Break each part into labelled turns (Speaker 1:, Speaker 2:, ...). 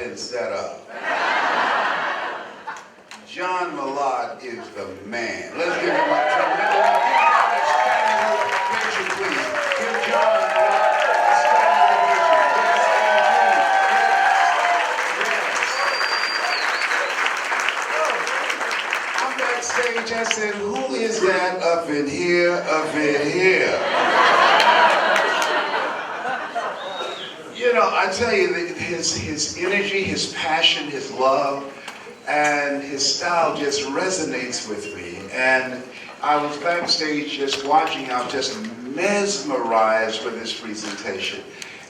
Speaker 1: been set up. John Malott is the man. Let's give him a tremendous picture, please. Give John Malott a standing ovation. Yes, I'm backstage. I said, who is that up in here, up in here? You know, I tell you, his energy, his passion, his love, and his style just resonates with me. And I was backstage just watching, I was just mesmerized with his presentation.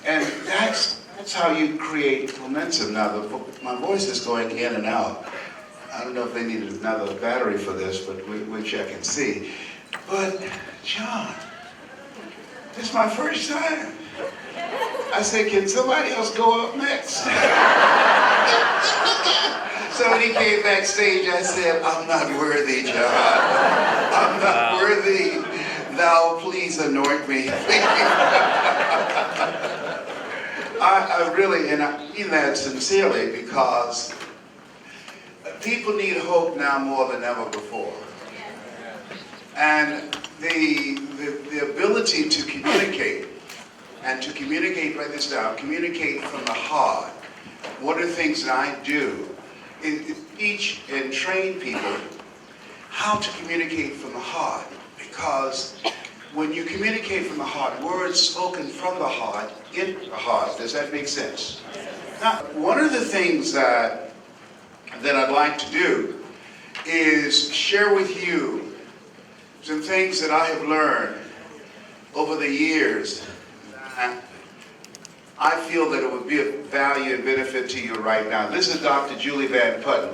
Speaker 1: And that's how you create momentum. Now, my voice is going in and out. I don't know if they needed another battery for this, but we'll check and see. But, John, this is my first time. I said, can somebody else go up next? So when he came backstage, I said, I'm not worthy, John. I'm not worthy. Thou please anoint me. I really, and I mean that sincerely, because people need hope now more than ever before. And the ability to communicate, and to communicate, write this down, communicate from the heart. What are the things that I do? Teach and train people how to communicate from the heart. Because when you communicate from the heart, words spoken from the heart, in the heart. Does that make sense? Now, one of the things that I'd like to do is share with you some things that I have learned over the years. I feel that it would be of value and benefit to you right now. This is Dr. Julie Van Putten.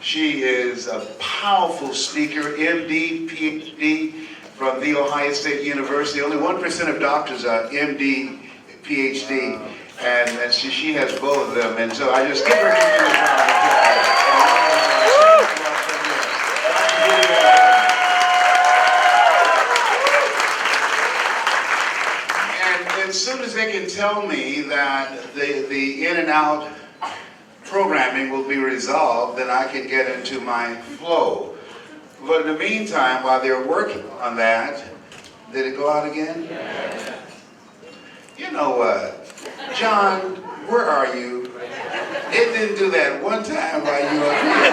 Speaker 1: She is a powerful speaker, MD, PhD from The Ohio State University. Only 1% of doctors are MD, PhD, and she has both of them. And so I just give her a round of applause. As soon as they can tell me that the in and out programming will be resolved, then I can get into my flow. But in the meantime, while they're working on that, did it go out again? Yeah. You know what? John, where are you? It didn't do that one time while you were here.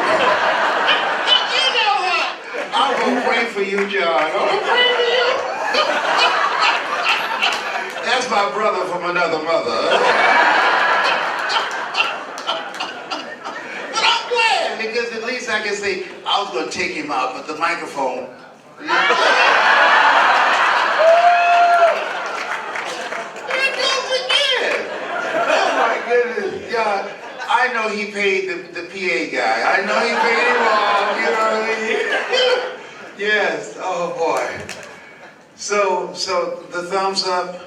Speaker 1: You know what? I will pray for you, John. I will pray for you. That's my brother from another mother. But I'm glad, because at least I can say, I was going to take him out, but the microphone. There it goes again. Oh my goodness, God. I know he paid the PA guy. I know he paid him off, you know what I mean? Yes, oh boy. So the thumbs up.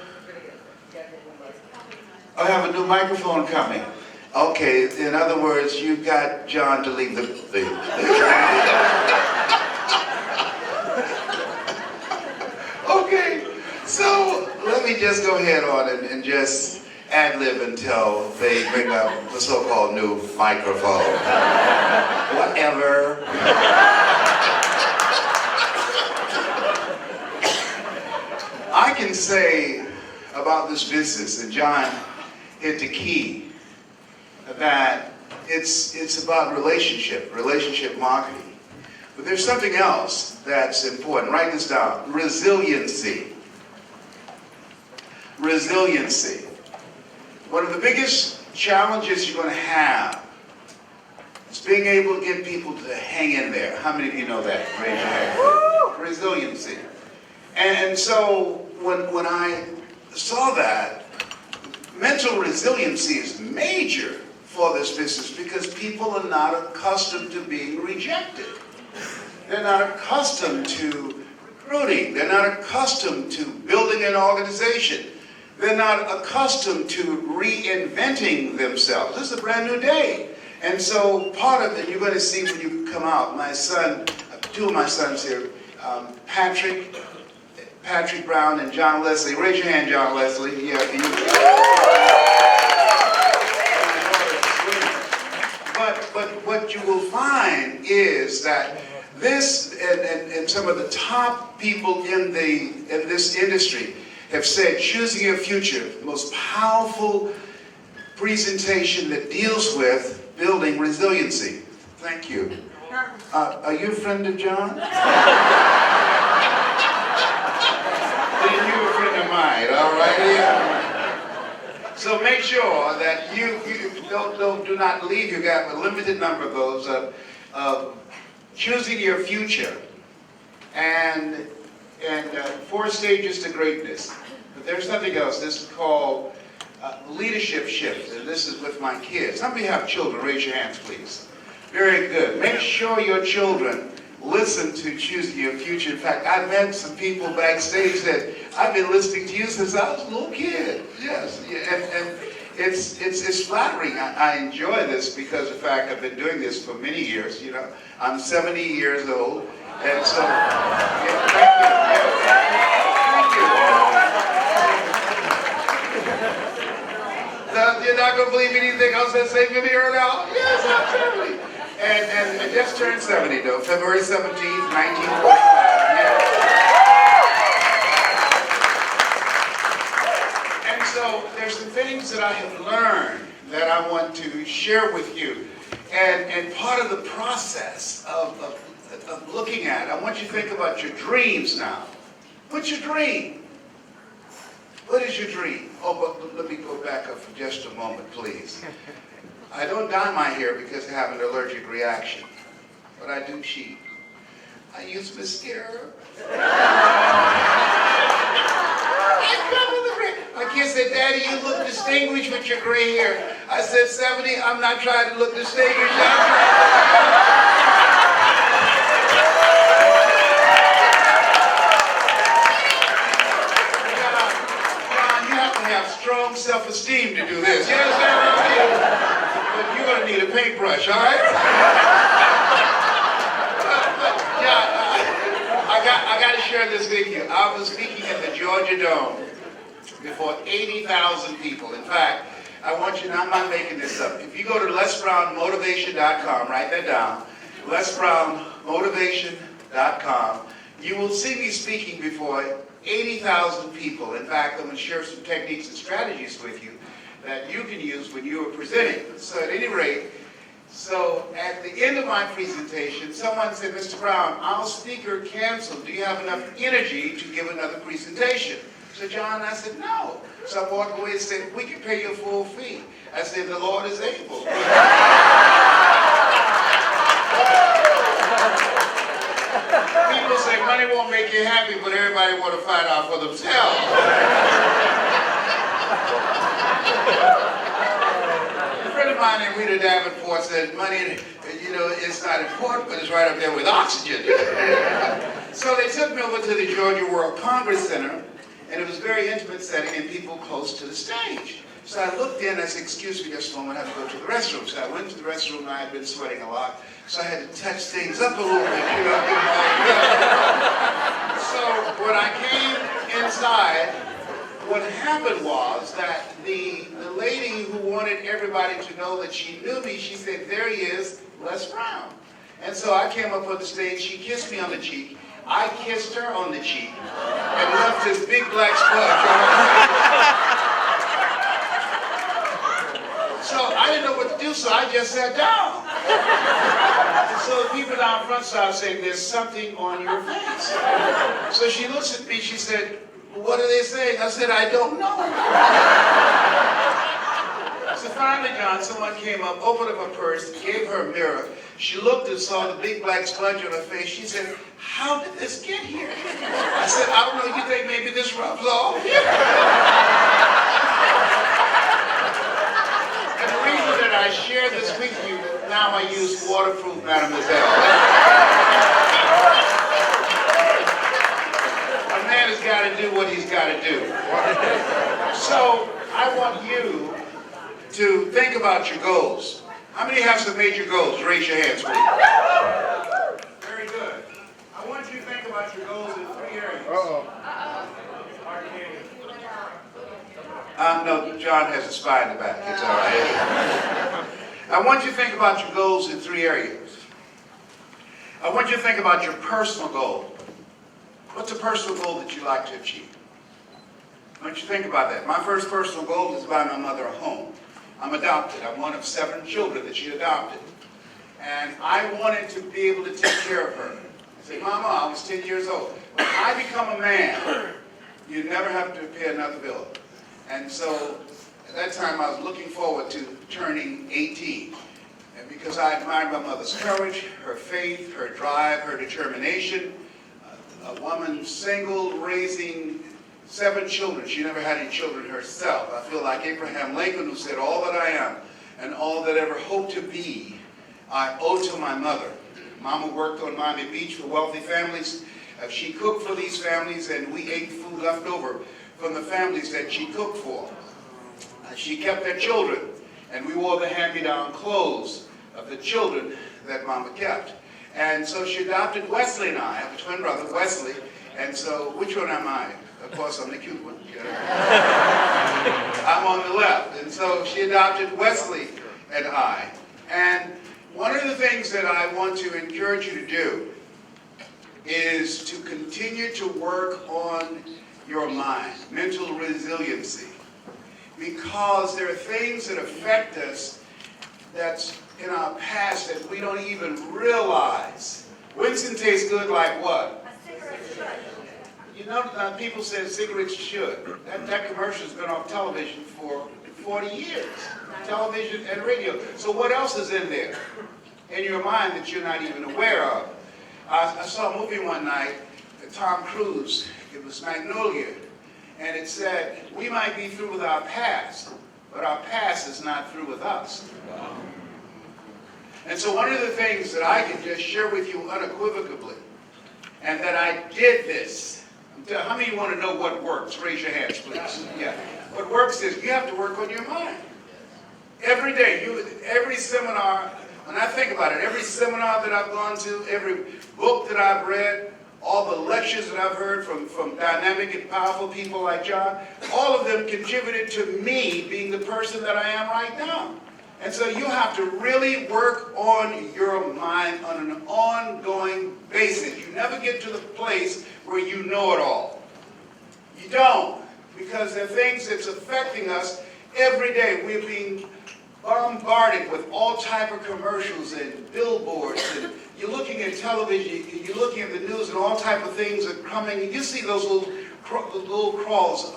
Speaker 1: I have a new microphone coming. Okay, in other words, you got John to leave the thing. Okay, so let me just go ahead on and just ad-lib until they bring up the so-called new microphone. Whatever. I can say about this business, and John hit the key, that it's about relationship marketing. But there's something else that's important. Write this down. Resiliency. Resiliency. One of the biggest challenges you're going to have is being able to get people to hang in there. How many of you know that? Raise your hand. Resiliency. And so when I saw that, mental resiliency is major for this business, because people are not accustomed to being rejected. They're not accustomed to recruiting. They're not accustomed to building an organization. They're not accustomed to reinventing themselves. This is a brand new day. And so part of it, you're going to see when you come out, my son, two of my sons here, Patrick Brown and John Leslie. Raise your hand, John Leslie. Yeah, but what you will find is that this and some of the top people in this industry have said choosing your future, the most powerful presentation that deals with building resiliency. Thank you. Are you a friend of John? Then you're a friend of mine, all right? Yeah. So make sure that you do not leave. You got a limited number of those of choosing your future and 4 stages to greatness. But there's something else. This is called leadership shift, and this is with my kids. How many have children? Raise your hands, please. Very good. Make sure your children listen to choosing your future. In fact, I met some people backstage that I've been listening to you since I was a little kid. Yes, and it's flattering. I enjoy this because, in fact, I've been doing this for many years. You know, I'm 70 years old, and so yeah, thank you. You're not going to believe anything else I say from here on out? Yes, absolutely. And I just turned 70, though, February 17th, 1945. Yeah. And so there's some things that I have learned that I want to share with you. And part of the process of looking at, I want you to think about your dreams now. What's your dream? What is your dream? Oh, but let me go back up for just a moment, please. I don't dye my hair because I have an allergic reaction, but I do cheat. I use mascara. My kids said, Daddy, you look distinguished with your gray hair. I said, 70, I'm not trying to look distinguished. Strong self-esteem to do this. You understand what I'm saying? But you're going to need a paintbrush, all right? I got to share this with you. I was speaking at the Georgia Dome before 80,000 people. In fact, I want you to, I'm not making this up. If you go to lesbrownmotivation.com, write that down, lesbrownmotivation.com, you will see me speaking before 80,000 people. In fact, I'm going to share some techniques and strategies with you that you can use when you are presenting. So at any rate, so at the end of my presentation, someone said, Mr. Brown, our speaker canceled. Do you have enough energy to give another presentation? So John, I said, no. So I walked away and said, we can pay you a full fee. I said, the Lord is able. People say money won't make you happy, but everybody want to find out for themselves. A friend of mine named Rita Davenport said money, you know, it's not important, but it's right up there with oxygen. So they took me over to the Georgia World Congress Center, and it was a very intimate setting and people close to the stage. So I looked in, I said, excuse me just a moment, I have to go to the restroom. So I went to the restroom and I had been sweating a lot. So I had to touch things up a little bit, you know. So when I came inside, what happened was that the lady who wanted everybody to know that she knew me, she said, there he is, Les Brown. And so I came up on the stage, she kissed me on the cheek, I kissed her on the cheek, and left this big black smudge on my face. So I didn't know what to do, so I just sat down. So the people down front started saying, there's something on your face. So she looks at me, she said, what are they saying? I said, I don't know. So finally, John, someone came up, opened up her purse, gave her a mirror. She looked and saw the big black smudge on her face. She said, how did this get here? I said, I don't know, you think maybe this rubs off? And the reason that I share this with you, now I use waterproof Mademoiselle. A man has got to do what he's got to do. So I want you to think about your goals. How many have some major goals? Raise your hands, please. Very good. I want you to think about your goals in 3 areas. No, John has a spy in the back. It's all right. I want you to think about your goals in 3 areas. I want you to think about your personal goal. What's a personal goal that you like to achieve? I want you to think about that. My first personal goal is to buy my mother a home. I'm adopted. I'm one of 7 children that she adopted. And I wanted to be able to take care of her. I said, Mama, I was 10 years old. When I become a man, you never have to pay another bill. And so at that time I was looking forward to turning 18. And because I admired my mother's courage, her faith, her drive, her determination, a woman single, raising 7 children. She never had any children herself. I feel like Abraham Lincoln, who said, all that I am and all that I ever hope to be, I owe to my mother. Mama worked on Miami Beach for wealthy families. She cooked for these families, and we ate food left over from the families that she cooked for. She kept their children, and we wore the hand-me-down clothes of the children that Mama kept. And so she adopted Wesley and I. I have a twin brother, Wesley. And so, which one am I? Of course, I'm the cute one. I'm on the left. And so she adopted Wesley and I. And one of the things that I want to encourage you to do is to continue to work on your mind, mental resiliency. Because there are things that affect us that's in our past that we don't even realize. Winston tastes good like what?
Speaker 2: A cigarette should.
Speaker 1: You know, people say cigarettes should. That commercial's been on television for 40 years. Television and radio. So what else is in there in your mind that you're not even aware of? I saw a movie one night, Tom Cruise. It was Magnolia. And it said, we might be through with our past, but our past is not through with us. Wow. And so one of the things that I can just share with you unequivocally, and that I did this. How many of you want to know what works? Raise your hands, please. Yeah. What works is you have to work on your mind. Every day, every seminar, when I think about it, every seminar that I've gone to, every book that I've read, all the lectures that I've heard from dynamic and powerful people like John, all of them contributed to me being the person that I am right now. And so you have to really work on your mind on an ongoing basis. You never get to the place where you know it all. You don't, because there are things that's affecting us every day. We're being bombarded with all type of commercials and billboards, and you're looking at television, you're looking at the news, and all type of things are coming, and you see those little crawls.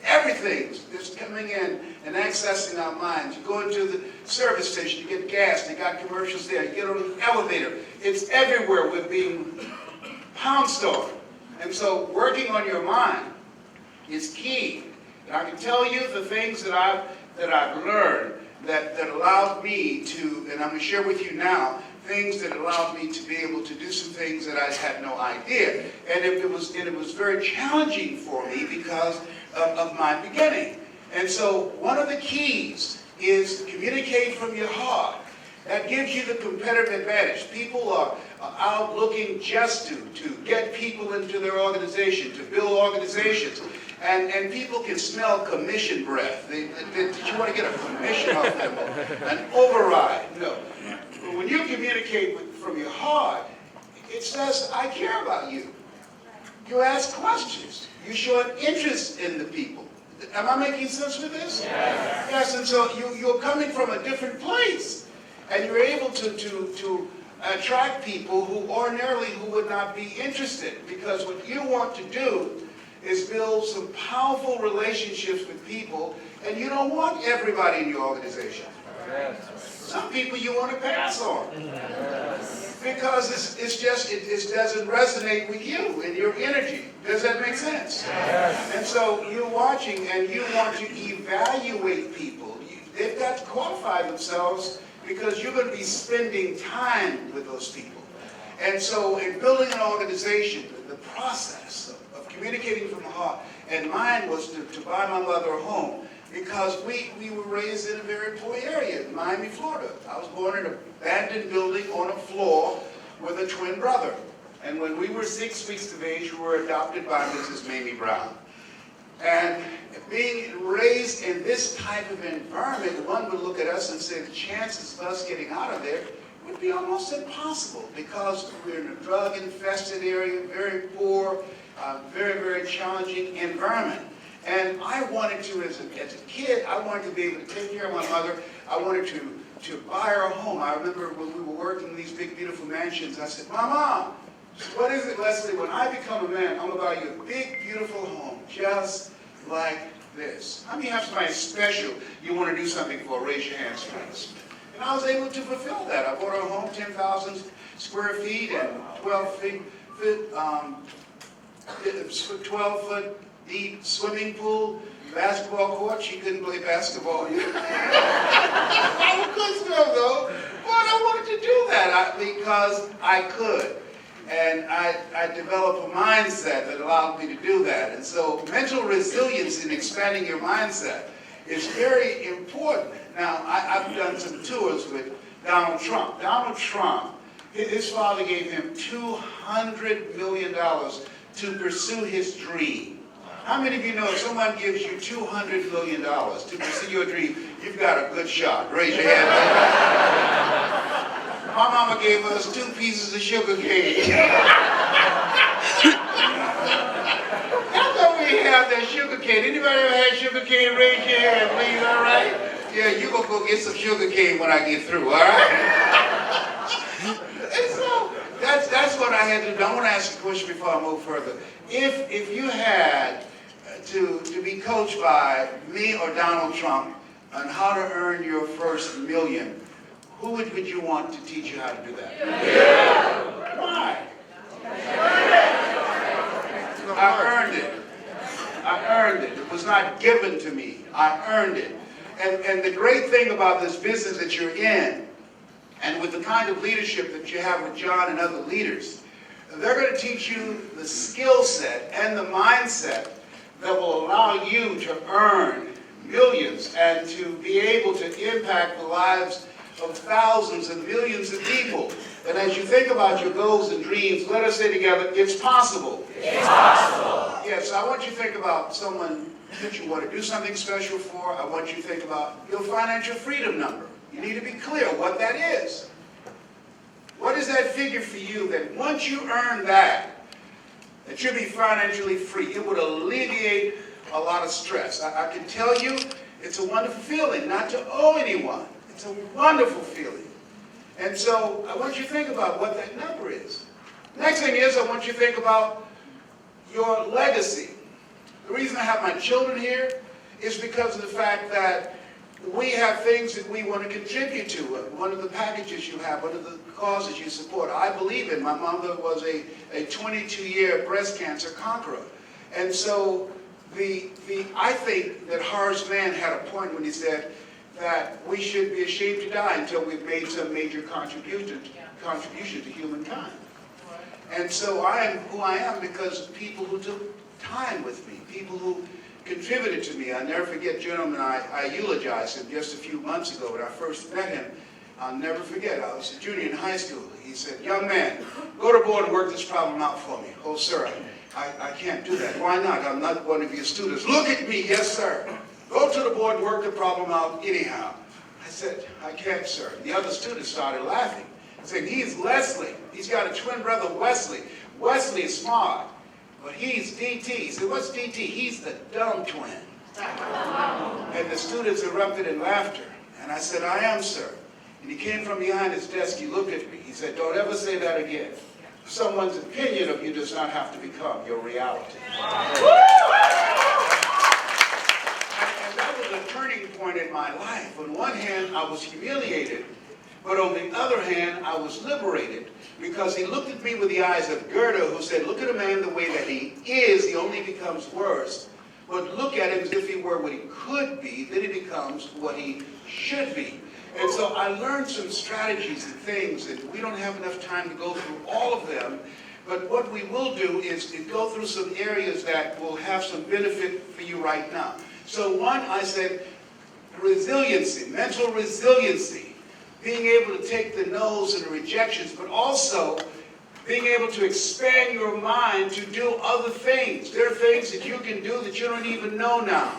Speaker 1: Everything is coming in and accessing our minds. You go into the service station, you get gas, they got commercials there. You get on the elevator, it's everywhere. We're being pounced on. And so working on your mind is key. And I can tell you the things that I've learned that allowed me to, and I'm going to share with you now, things that allowed me to be able to do some things that I had no idea. And it was very challenging for me because of my beginning. And so one of the keys is communicate from your heart. That gives you the competitive advantage. People are out looking just to get people into their organization, to build organizations. And people can smell commission breath. Did you want to get a commission off them? An override? No. But when you communicate from your heart, it says, I care about you. You ask questions. You show an interest in the people. Am I making sense with this? Yes. Yes, and so you're coming from a different place. And you're able to attract people who ordinarily would not be interested. Because what you want to do is build some powerful relationships with people, and you don't want everybody in your organization. Yes. Some people you want to pass on. Yes. Because it doesn't resonate with you and your energy. Does that make sense? Yes. And so you're watching and you want to evaluate people. They've got to qualify themselves because you're going to be spending time with those people. And so in building an organization, the process of communicating from the heart, and mine was to buy my mother a home because we were raised in a very poor area in Miami, Florida. I was born in an abandoned building on a floor with a twin brother. And when we were 6 weeks of age, we were adopted by Mrs. Mamie Brown. And being raised in this type of environment, one would look at us and say the chances of us getting out of there would be almost impossible because we're in a drug-infested area, very poor, very, very challenging environment. And I wanted to, as a kid, I wanted to be able to take care of my mother. I wanted to buy her a home. I remember when we were working in these big, beautiful mansions, I said, Mama, what is it, Leslie? When I become a man, I'm going to buy you a big, beautiful home, just like this. How many have somebody special you want to do something for? Raise your hands, please. And I was able to fulfill that. I bought her a home, 10,000 square feet and 12-foot deep swimming pool, basketball court. She couldn't play basketball. I could still though, but I wanted to do that because I could. And I developed a mindset that allowed me to do that. And so mental resilience in expanding your mindset is very important. Now, I've done some tours with Donald Trump. Donald Trump, his father gave him $200 million to pursue his dream. How many of you know if someone gives you $200 million to pursue your dream, you've got a good shot? Raise your hand. My mama gave us 2 pieces of sugar cane. That's why we have that sugar cane. Anybody ever had sugar cane? Raise your hand, please, all right? Yeah, you're going to go get some sugar cane when I get through, all right? And so, that's what I had to do. I want to ask a question before I move further. If you had to be coached by me or Donald Trump on how to earn your first million, who would you want to teach you how to do that? Yeah. Why? I earned it. I earned it. It was not given to me. I earned it. And the great thing about this business that you're in, and with the kind of leadership that you have with John and other leaders, they're going to teach you the skill set and the mindset that will allow you to earn millions and to be able to impact the lives of thousands and millions of people. And as you think about your goals and dreams, let us say together, it's possible. It's possible. Yes, I want you to think about someone that you want to do something special for. I want you to think about your financial freedom number. You need to be clear what that is. What is that figure for you that once you earn that you'll be financially free? It would alleviate a lot of stress. I can tell you, it's a wonderful feeling not to owe anyone. It's a wonderful feeling. And so I want you to think about what that number is. Next thing is I want you to think about your legacy. The reason I have my children here is because of the fact that we have things that we want to contribute to. One of the packages you have, one of the causes you support, I believe in. My mother was a 22-year breast cancer conqueror. And so I think that Horace Mann had a point when he said that we should be ashamed to die until we've made some major contribution to humankind. And so I am who I am because of people who took time with me, people who contributed to me. I'll never forget a gentleman, I eulogized him just a few months ago when I first met him. I'll never forget, I was a junior in high school. He said, young man, go to board and work this problem out for me. Oh, sir, I can't do that. Why not? I'm not one of your students. Look at me, yes, sir. Go to the board and work the problem out anyhow. I said, I can't, sir. The other students started laughing. I said, he's Leslie. He's got a twin brother, Wesley. Wesley is smart, but he's DT. He said, what's DT? He's the dumb twin. And the students erupted in laughter. And I said, I am, sir. And he came from behind his desk. He looked at me. He said, don't ever say that again. Someone's opinion of you does not have to become your reality. And that was a turning point in my life. On one hand, I was humiliated. But on the other hand, I was liberated because he looked at me with the eyes of Goethe, who said, look at a man the way that he is, he only becomes worse. But look at him as if he were what he could be, then he becomes what he should be. And so I learned some strategies and things, and we don't have enough time to go through all of them. But what we will do is go through some areas that will have some benefit for you right now. So one, I said, resiliency, mental resiliency. Being able to take the no's and the rejections, but also being able to expand your mind to do other things. There are things that you can do that you don't even know now.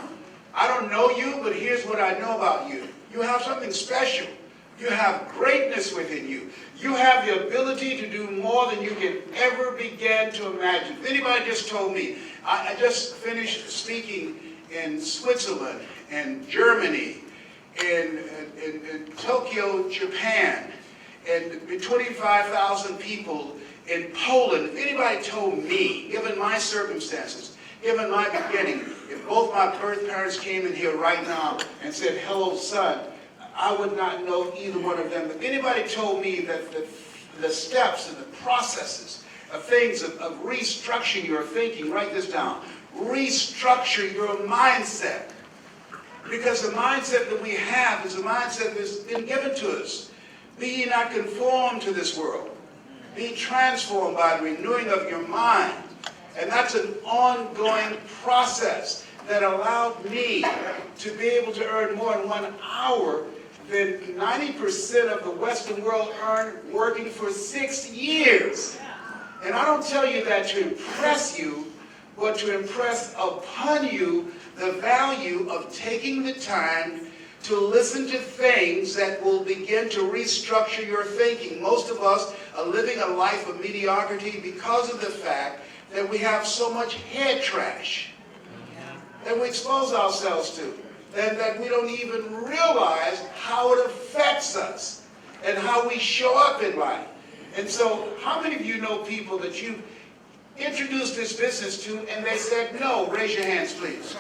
Speaker 1: I don't know you, but here's what I know about you. You have something special. You have greatness within you. You have the ability to do more than you can ever begin to imagine. If anybody just told me, I just finished speaking in Switzerland and Germany, in Tokyo, Japan, and 25,000 people in Poland. If anybody told me, given my circumstances, given my beginning, if both my birth parents came in here right now and said, hello, son, I would not know either one of them. If anybody told me that the steps and the processes of things of restructuring your thinking, write this down, restructure your mindset. Because the mindset that we have is a mindset that's been given to us. Be ye not conformed to this world. Be transformed by the renewing of your mind. And that's an ongoing process that allowed me to be able to earn more in 1 hour than 90% of the Western world earn working for 6 years. And I don't tell you that to impress you, but to impress upon you the value of taking the time to listen to things that will begin to restructure your thinking. Most of us are living a life of mediocrity because of the fact that we have so much head trash that we expose ourselves to, and that we don't even realize how it affects us and how we show up in life. And so, how many of you know people that you introduced this business to and they said no? Raise your hands, please.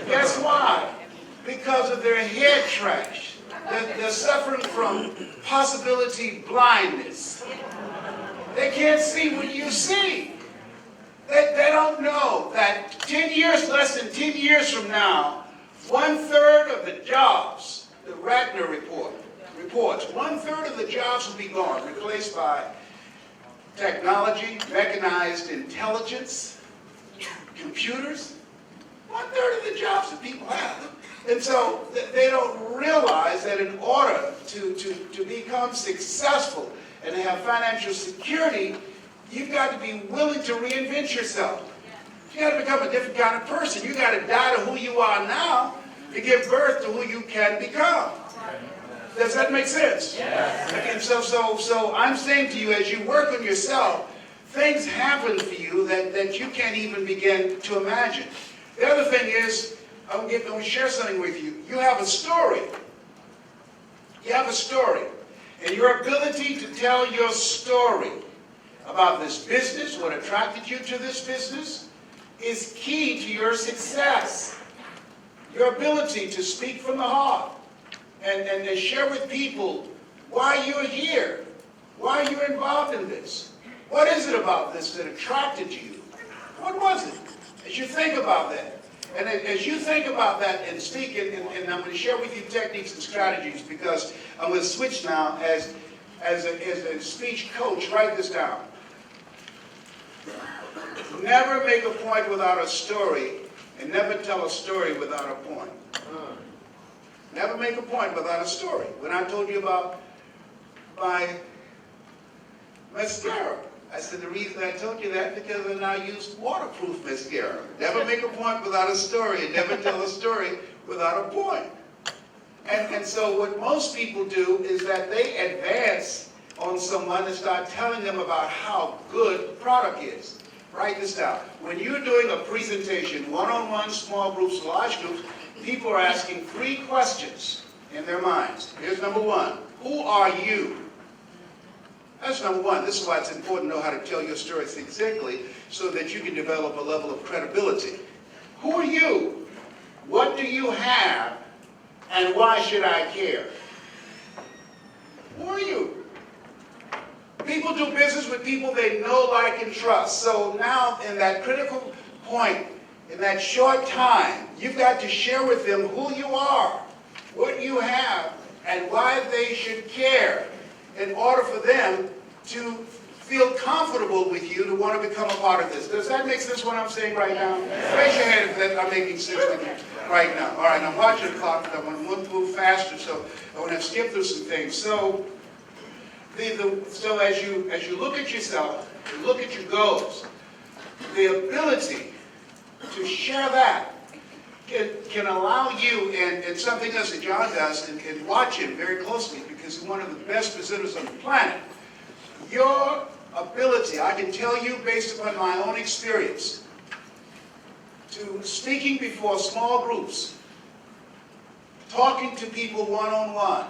Speaker 1: Guess why? Because of their head trash. They're suffering from possibility blindness. They can't see what you see. They don't know that 10 years, less than 10 years from now, 1/3 of the jobs, the Ratner reports, 1/3 of the jobs will be gone, replaced by technology, mechanized intelligence, computers. 1/3 of the jobs that people have. And so they don't realize that in order to become successful and to have financial security, you've got to be willing to reinvent yourself. You got to become a different kind of person. You got to die to who you are now to give birth to who you can become. Does that make sense? Yes. And so I'm saying to you, as you work on yourself, things happen for you that you can't even begin to imagine. The other thing is, I'm going to share something with you. You have a story. You have a story. And your ability to tell your story about this business, what attracted you to this business, is key to your success. Your ability to speak from the heart and to share with people why you're here, why you're involved in this. What is it about this that attracted you? What was it? As you think about that. And as you think about that and speak, and I'm going to share with you techniques and strategies, because I'm going to switch now as a speech coach. Write this down. Never make a point without a story, and never tell a story without a point. Never make a point without a story. When I told you about my mascara, I said the reason I told you that because I now use waterproof mascara. Never make a point without a story, and never tell a story without a point. And so what most people do is that they advance on someone and start telling them about how good the product is. Write this down. When you're doing a presentation, one-on-one, small groups, large groups, people are asking 3 questions in their minds. Here's number 1. Who are you? That's number 1. This is why it's important to know how to tell your story succinctly so that you can develop a level of credibility. Who are you? What do you have? And why should I care? Who are you? People do business with people they know, like, and trust. So now, in that critical point, in that short time, you've got to share with them who you are, what you have, and why they should care in order for them to feel comfortable with you to want to become a part of this. Does that make sense what I'm saying right now? Raise your hand if I'm making sense to you right now. All right, I'm watching the clock. I want to move faster, so I want to skip through some things. So So as you look at yourself, you look at your goals, the ability to share that can allow you, and something else that John does, and watch him very closely because he's one of the best presenters on the planet. Your ability, I can tell you based upon my own experience, to speaking before small groups, talking to people one-on-one,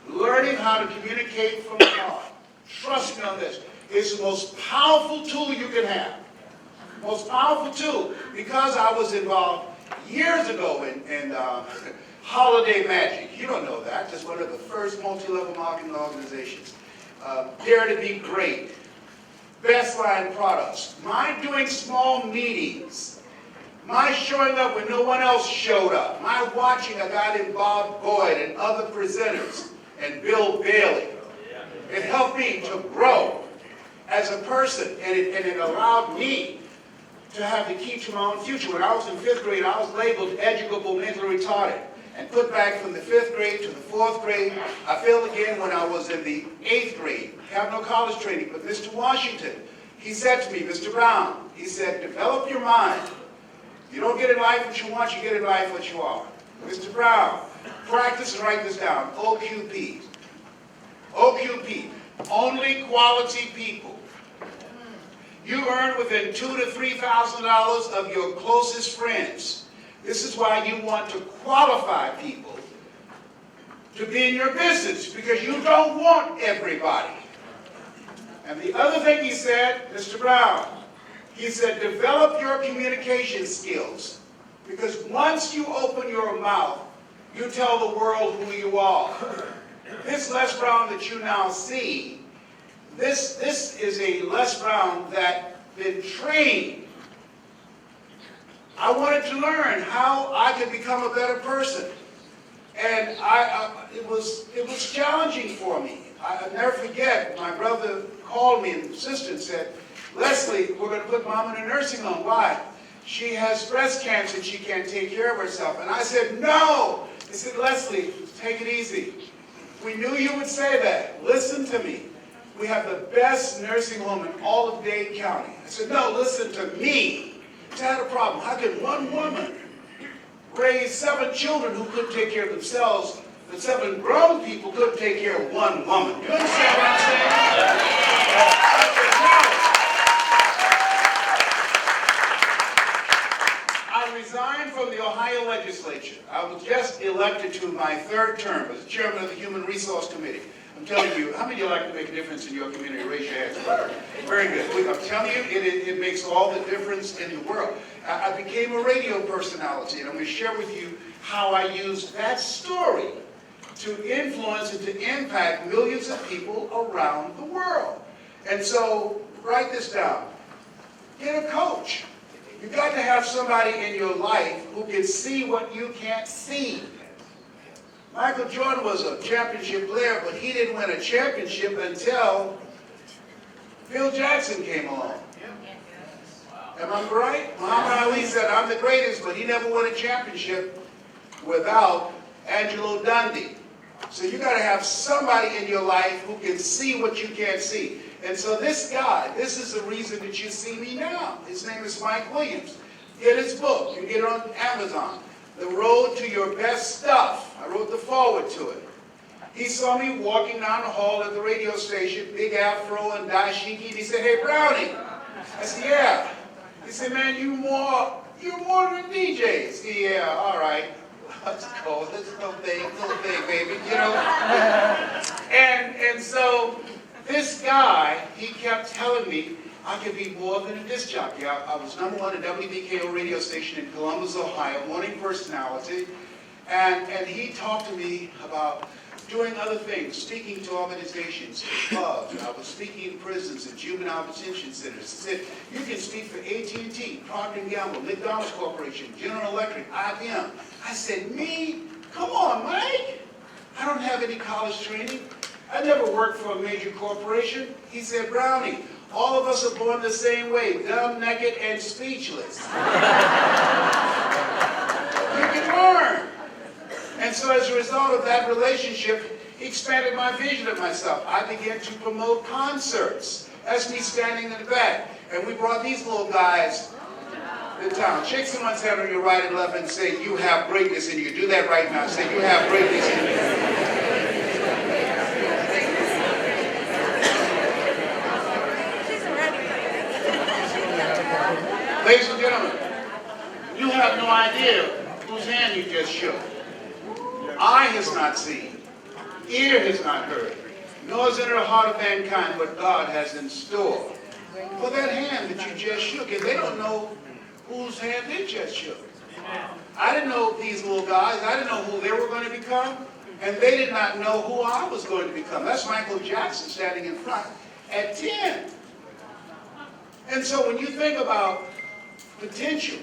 Speaker 1: learning how to communicate from the heart. Trust me on this. It's the most powerful tool you can have. Most powerful tool. Because I was involved years ago in Holiday Magic. You don't know that. That's one of the first multi-level marketing organizations. Dare to be great. Best line products. My doing small meetings. My showing up when no one else showed up. My watching a guy named Bob Boyd and other presenters and Bill Bailey. It helped me to grow as a person, and it allowed me to have the key to my own future. When I was in 5th grade, I was labeled educable mentally retarded and put back from the 5th grade to the 4th grade. I failed again when I was in the 8th grade. Have no college training, but Mr. Washington, he said to me, Mr. Brown, he said, develop your mind. You don't get in life what you want, you get in life what you are. Mr. Brown, practice and write this down, OQP. OQP, only quality people. You earn within $2,000 to $3,000 of your closest friends. This is why you want to qualify people to be in your business, because you don't want everybody. And the other thing he said, Mr. Brown, he said, develop your communication skills, because once you open your mouth, you tell the world who you are. This Les Brown that you now see, this is a Les Brown that been trained. I wanted to learn how I could become a better person. And it was challenging for me. I'll never forget, my brother called me and insisted, said, Leslie, we're going to put Mom in a nursing home. Why? She has breast cancer and she can't take care of herself. And I said, no. He said, Leslie, take it easy. We knew you would say that. Listen to me. We have the best nursing home in all of Dade County. I said, no, listen to me. I had a problem. How could one woman raise 7 children who couldn't take care of themselves, but 7 grown people couldn't take care of one woman? You understand what I'm saying? I resigned from the Ohio legislature. I was just elected to my 3rd term as chairman of the Human Resource Committee. I'm telling you, how many of you like to make a difference in your community? Raise your hands. Very good. I'm telling you, it makes all the difference in the world. I became a radio personality, and I'm going to share with you how I used that story to influence and to impact millions of people around the world. And so, write this down. Get a coach. You've got to have somebody in your life who can see what you can't see. Michael Jordan was a championship player, but he didn't win a championship until Phil Jackson came along. Am I right? Muhammad Ali said, I'm the greatest, but he never won a championship without Angelo Dundee. So you got to have somebody in your life who can see what you can't see. And so this guy, this is the reason that you see me now. His name is Mike Williams. Get his book. You can get it on Amazon. The Road to Your Best Stuff. I wrote the foreword to it. He saw me walking down the hall at the radio station, big afro and dashiki, and he said, hey, Brownie. I said, yeah. He said, man, you're more than DJs. Yeah, all right. Let's go. Let's go big, baby, you know. And so this guy, he kept telling me I could be more than a disc jockey. I was #1 at WBKO radio station in Columbus, Ohio, morning personality. And he talked to me about doing other things, speaking to organizations, clubs. I was speaking in prisons and juvenile detention centers. He said, you can speak for AT&T, Procter & Gamble, McDonald's Corporation, General Electric, IBM. I said, me? Come on, Mike. I don't have any college training. I never worked for a major corporation. He said, Brownie, all of us are born the same way, dumb, naked, and speechless. You can learn. And so as a result of that relationship, He expanded my vision of myself. I began to promote concerts. That's me standing in the back. And we brought these little guys to town. Shake someone's hand on your right and left and say, you have greatness in you. Do that right now. Say, you have greatness in you. Ladies and gentlemen, you have no idea whose hand you just shook. Eye has not seen, ear has not heard, nor is entered the heart of mankind what God has in store for that hand that you just shook. And they don't know whose hand they just shook. I didn't know these little guys. I didn't know who they were going to become. And they did not know who I was going to become. That's Michael Jackson standing in front at 10. And so when you think about potential,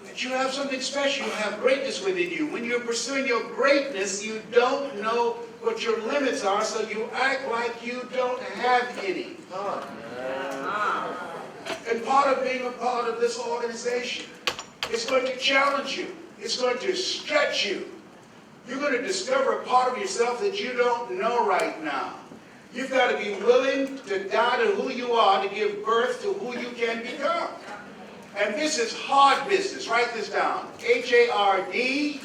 Speaker 1: that you have something special, you have greatness within you. When you're pursuing your greatness, you don't know what your limits are, so you act like you don't have any. And part of being a part of this organization, it's going to challenge you. It's going to stretch you. You're going to discover a part of yourself that you don't know right now. You've got to be willing to die to who you are to give birth to who you can become. And this is hard business. Write this down. H-A-R-D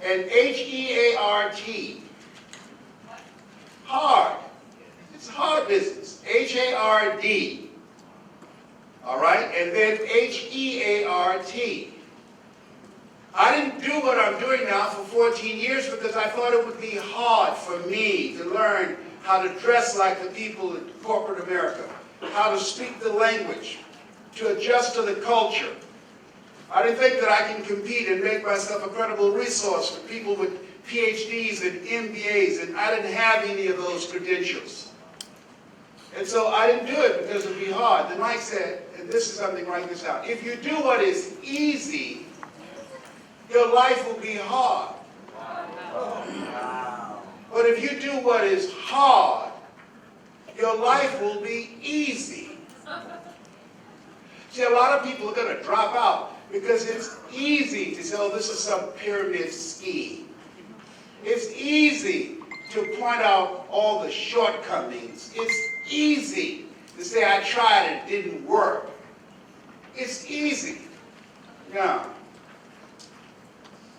Speaker 1: and H-E-A-R-T. Hard. It's hard business. H-A-R-D. All right? And then H-E-A-R-T. I didn't do what I'm doing now for 14 years because I thought it would be hard for me to learn how to dress like the people in corporate America, how to speak the language, to adjust to the culture. I didn't think that I can compete and make myself a credible resource for people with PhDs and MBAs, and I didn't have any of those credentials. And so I didn't do it because it would be hard. Then Mike said, and this is something, write this down, if you do what is easy, your life will be hard. But if you do what is hard, your life will be easy. See, a lot of people are going to drop out because it's easy to say, oh, this is some pyramid scheme. It's easy to point out all the shortcomings. It's easy to say, I tried and it didn't work. It's easy. Yeah.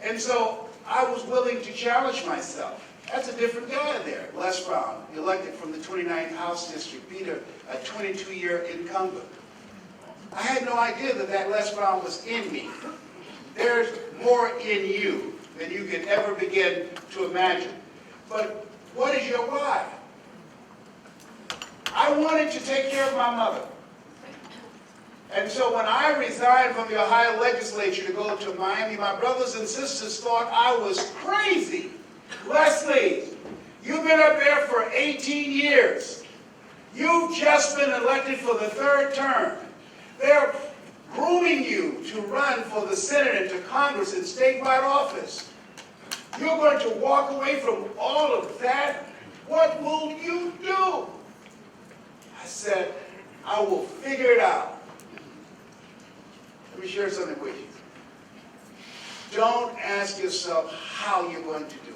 Speaker 1: And so I was willing to challenge myself. That's a different guy there. Les Brown, elected from the 29th House District, beat a 22-year incumbent. I had no idea that Les Brown was in me. There's more in you than you can ever begin to imagine. But what is your why? I wanted to take care of my mother. And so when I resigned from the Ohio legislature to go to Miami, my brothers and sisters thought I was crazy. Leslie, you've been up there for 18 years. You've just been elected for the third term. They're grooming you to run for the Senate and to Congress in statewide office. You're going to walk away from all of that? What will you do? I said, I will figure it out. Let me share something with you. Don't ask yourself how you're going to do it.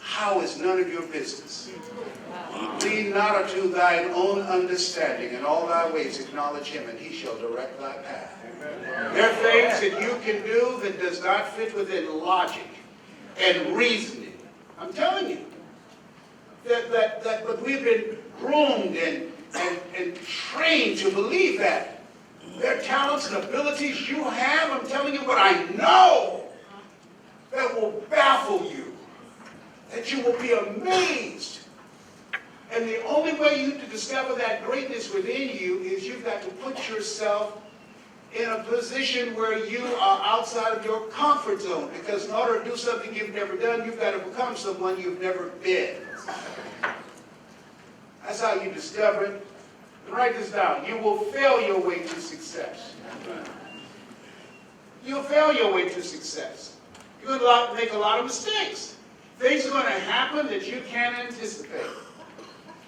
Speaker 1: How is none of your business. Lean not unto thine own understanding, and all thy ways acknowledge him, and he shall direct thy path. There are things that you can do that does not fit within logic and reasoning. I'm telling you. But we've been groomed and trained to believe that. There are talents and abilities you have, I'm telling you what I know, that will baffle you. That you will be amazed. And the only way you to discover that greatness within you is you've got to put yourself in a position where you are outside of your comfort zone. Because in order to do something you've never done, you've got to become someone you've never been. That's how you discover it. And write this down. You will fail your way to success. You'll fail your way to success. You're going to make a lot of mistakes. Things are going to happen that you can't anticipate.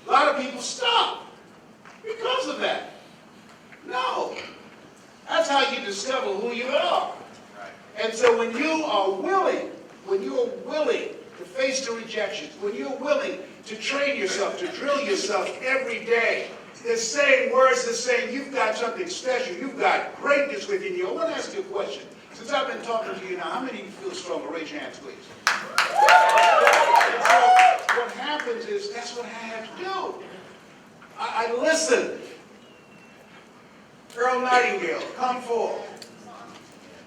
Speaker 1: A lot of people stop because of that. No. That's how you discover who you are. And so when you are willing to face the rejections, when you're willing to train yourself, to drill yourself every day, they're saying words, they're saying you've got something special, you've got greatness within you. I want to ask you a question. Since I've been talking to you now, how many of you feel stronger? Raise your hands, please. And so what happens is, that's what I have to do. I listen. Earl Nightingale, come forth.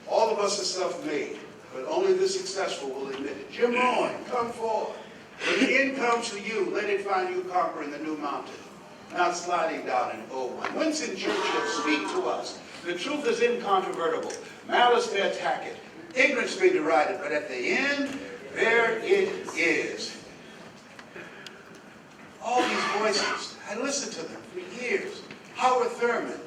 Speaker 1: All of us are self-made, but only the successful will admit it. Jim Rohn, come forth. When the end comes to you, let it find you conquering the new mountain, not sliding down an old one. Winston Churchill, speak to us. The truth is incontrovertible. Malice may attack it. Ignorance may deride it, but at the end, there it is. All these voices, I listened to them for years. Howard Thurman.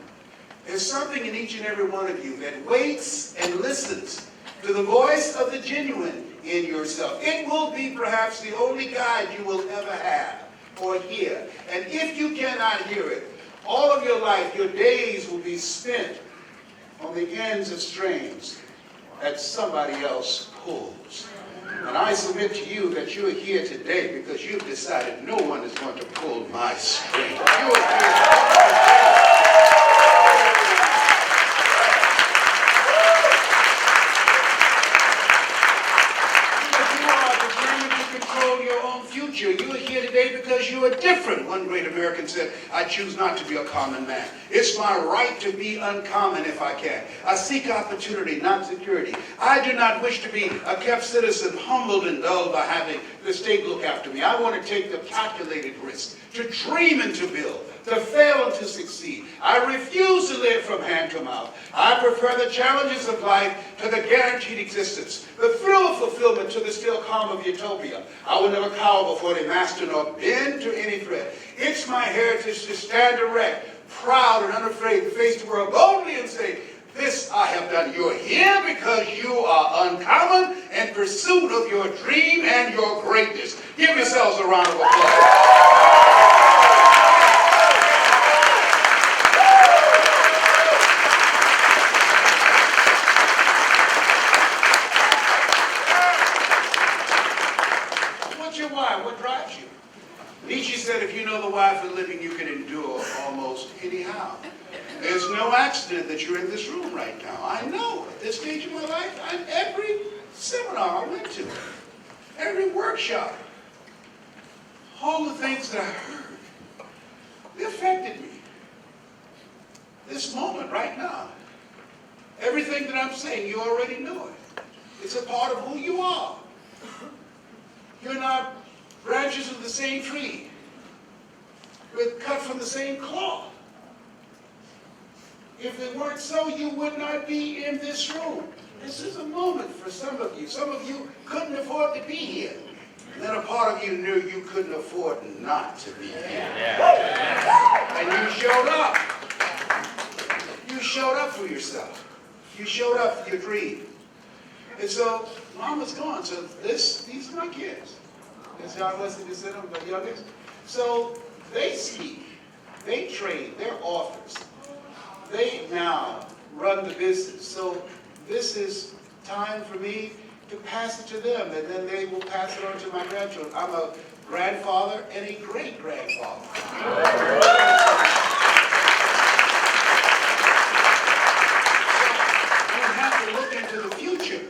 Speaker 1: There's something in each and every one of you that waits and listens to the voice of the genuine in yourself. It will be perhaps the only guide you will ever have or hear. And if you cannot hear it, all of your life, your days will be spent on the ends of strings that somebody else pulls. And I submit to you that you're here today because you've decided no one is going to pull my string. You're here. You are here today because you are different. One great American said, I choose not to be a common man. It's my right to be uncommon if I can. I seek opportunity, not security. I do not wish to be a kept citizen, humbled and dulled by having the state look after me. I want to take the calculated risk, to dream and to build, to fail and to succeed. I refuse to live from hand to mouth. I prefer the challenges of life to the guaranteed existence, the thrill of fulfillment to the still calm of utopia. I will never cower before the master nor bend to any threat. It's my heritage to stand erect, proud and unafraid, to face the world boldly and say, this I have done. You're here because you are uncommon in pursuit of your dream and your greatness. Give yourselves a round of applause. What drives you? Nietzsche said, if you know the why for living, you can endure almost anyhow. There's no accident that you're in this room right now. I know at this stage of my life, every seminar I went to, every workshop, all the things that I heard, they affected me. This moment right now, everything that I'm saying, you already know it. It's a part of who you are. You're not branches of the same tree. We're cut from the same cloth. If it weren't so, you would not be in this room. This is a moment for some of you. Some of you couldn't afford to be here. And then a part of you knew you couldn't afford not to be here. And you showed up. You showed up for yourself. You showed up for your dream. And so, Mama's gone. So these are my kids. As John Wesley just said, I'm the youngest. So they speak, they trade, they're authors. They now run the business. So this is time for me to pass it to them, and then they will pass it on to my grandchildren. I'm a grandfather and a great-grandfather. So you have to look into the future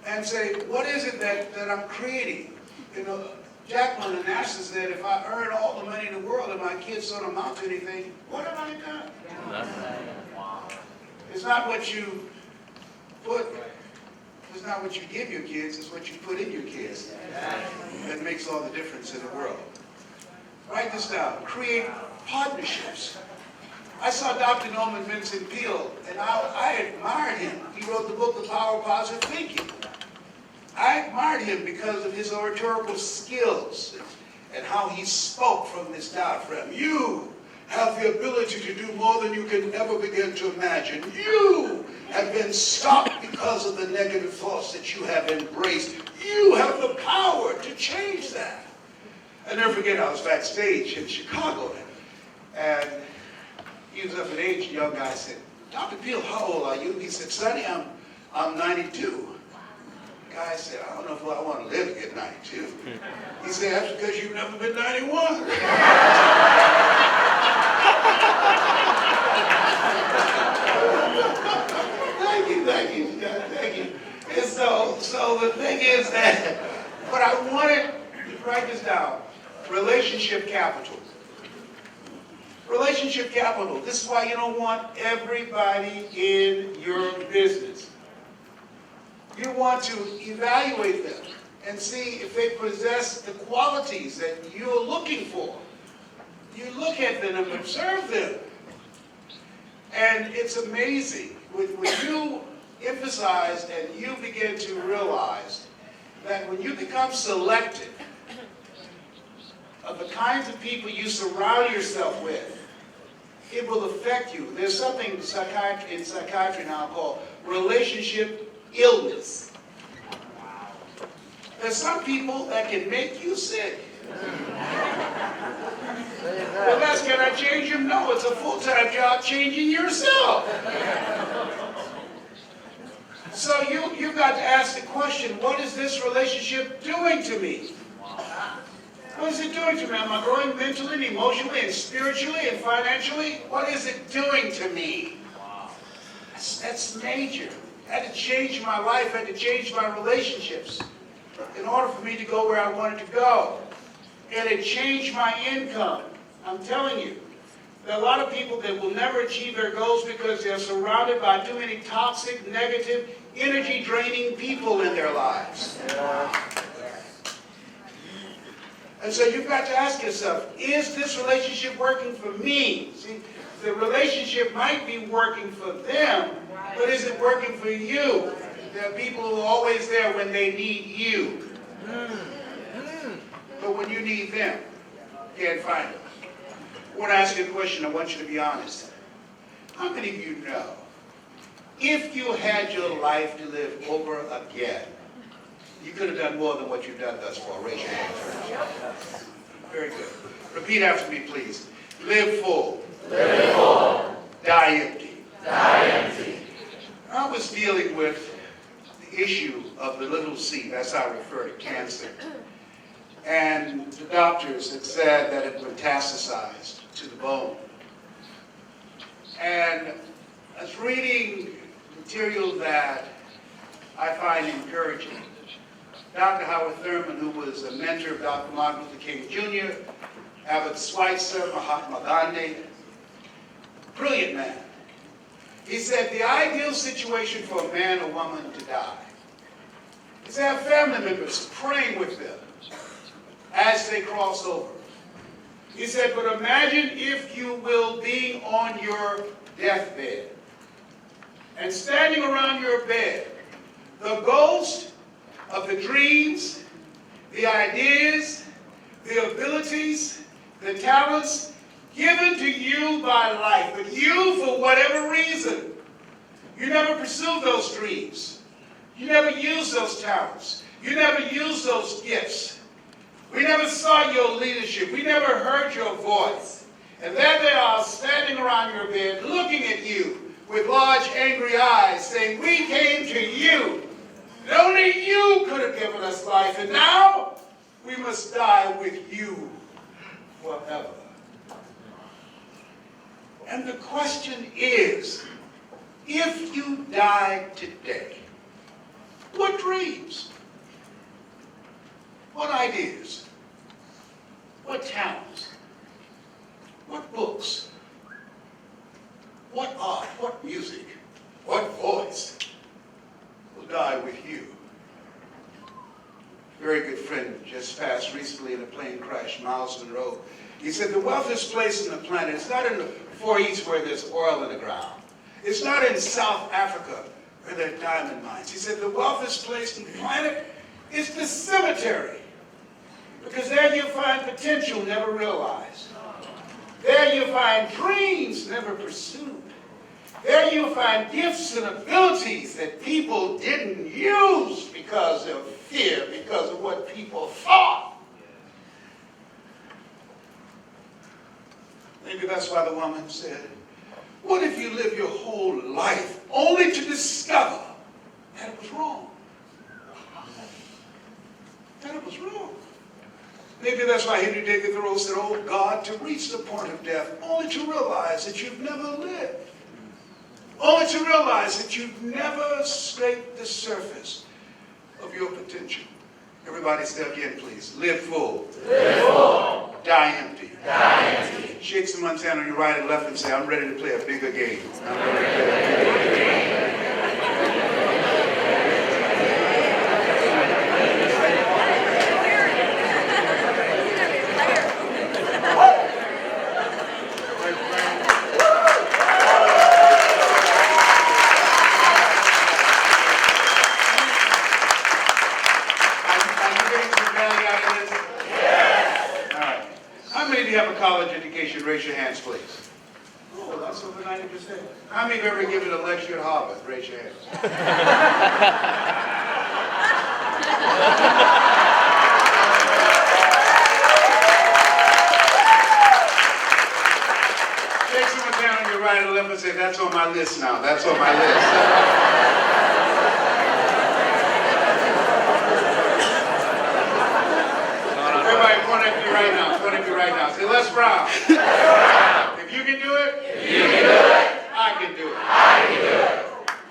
Speaker 1: and say, what is it that I'm creating? You know, Jacqueline and Ashley said, if I earn all the money in the world and my kids don't amount to anything, what have I done? It's not what you put, it's not what you give your kids, it's what you put in your kids that makes all the difference in the world. Write this down. Create partnerships. I saw Dr. Norman Vincent Peale, and I admired him. He wrote the book, The Power of Positive Thinking. I admired him because of his oratorical skills and how he spoke from this diaphragm. You have the ability to do more than you can ever begin to imagine. You have been stopped because of the negative thoughts that you have embraced. You have the power to change that. I never forget, I was backstage in Chicago, and he was up in age, a young guy said, Dr. Peale, how old are you? He said, Sonny, I'm 92. Guy said, I don't know if I want to live to get 92. He said, that's because you've never been 91. Thank you. And so the thing is that, but I wanted to write this down. Relationship capital. Relationship capital. This is why you don't want everybody in your business. You want to evaluate them and see if they possess the qualities that you're looking for. You look at them and observe them. And it's amazing when you emphasize and you begin to realize that when you become selective of the kinds of people you surround yourself with, it will affect you. There's something in psychiatry now called relationship illness. There's some people that can make you sick. Well, that's, can I change them? No, it's a full-time job changing yourself. So you've got to ask the question, what is this relationship doing to me? What is it doing to me? Am I growing mentally, and emotionally, and spiritually, and financially? What is it doing to me? That's major. I had to change my life. I had to change my relationships in order for me to go where I wanted to go. And it changed my income. I'm telling you, there are a lot of people that will never achieve their goals because they're surrounded by too many toxic, negative, energy-draining people in their lives. And so you've got to ask yourself, is this relationship working for me? See, the relationship might be working for them, but is it working for you? There are people who are always there when they need you. But when you need them, you can't find them. I want to ask you a question. I want you to be honest. How many of you know, if you had your life to live over again, you could have done more than what you've done thus far? Raise your hand first. Very good. Repeat after me, please. Live full.
Speaker 2: Live full.
Speaker 1: Die empty.
Speaker 2: Die empty.
Speaker 1: I was dealing with the issue of the little c, that's how I refer to cancer. And the doctors had said that it metastasized to the bone. And I was reading material that I find encouraging. Dr. Howard Thurman, who was a mentor of Dr. Martin Luther King Jr., Albert Schweitzer, Mahatma Gandhi, brilliant man. He said the ideal situation for a man or woman to die is to have family members praying with them as they cross over. He said, but imagine, if you will, being on your deathbed and standing around your bed, the ghost of the dreams, the ideas, the abilities, the talents given to you by life, but you, for whatever reason, you never pursued those dreams. You never used those talents. You never used those gifts. We never saw your leadership. We never heard your voice. And there they are, standing around your bed, looking at you with large, angry eyes, saying, we came to you. And only you could have given us life, and now we must die with you forever. And the question is, if you died today, what dreams? What ideas? What talents? What books? What art? What music? What voice will die with you? A very good friend just passed recently in a plane crash, Miles Monroe. He said the wealthiest place on the planet is not in the Far East where there's oil in the ground. It's not in South Africa where there are diamond mines. He said the wealthiest place on the planet is the cemetery, because there you find potential never realized. There you find dreams never pursued. There you find gifts and abilities that people didn't use because of fear, because of what people thought. Maybe that's why the woman said, what if you live your whole life only to discover that it was wrong? That was wrong. Maybe that's why Henry David Thoreau said, oh God, to reach the point of death, only to realize that you've never lived. Only to realize that you've never scraped the surface of your potential. Everybody say again, please. Live full.
Speaker 2: Live full.
Speaker 1: Die empty.
Speaker 2: Die empty.
Speaker 1: Shake someone's hand on your right and left and say, I'm ready to play a bigger game. I'm ready to play a bigger game. College education, raise your hands, please. Oh, that's over 90%. How many have ever given a lecture at Harvard? Raise your hands. Take someone down on your right and left and say, that's on my list now. That's on my list. Everybody point at me right now. Point at me right now. Say, Les Brown. If you can do it, I can do it. I can do it.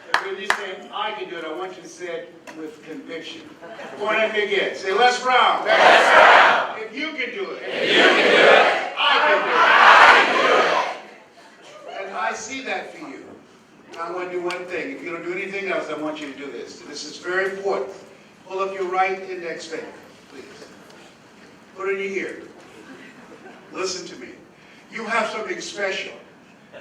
Speaker 1: If when you say I can do it, I want you to say it with conviction. Point at me again. Say, Les Brown. If you can do it, I can do it. And I see that for you. I want to do one thing. If you don't do anything else, I want you to do this. This is very important. Pull up your right index finger, please. Put it in your ear. Listen to me. You have something special.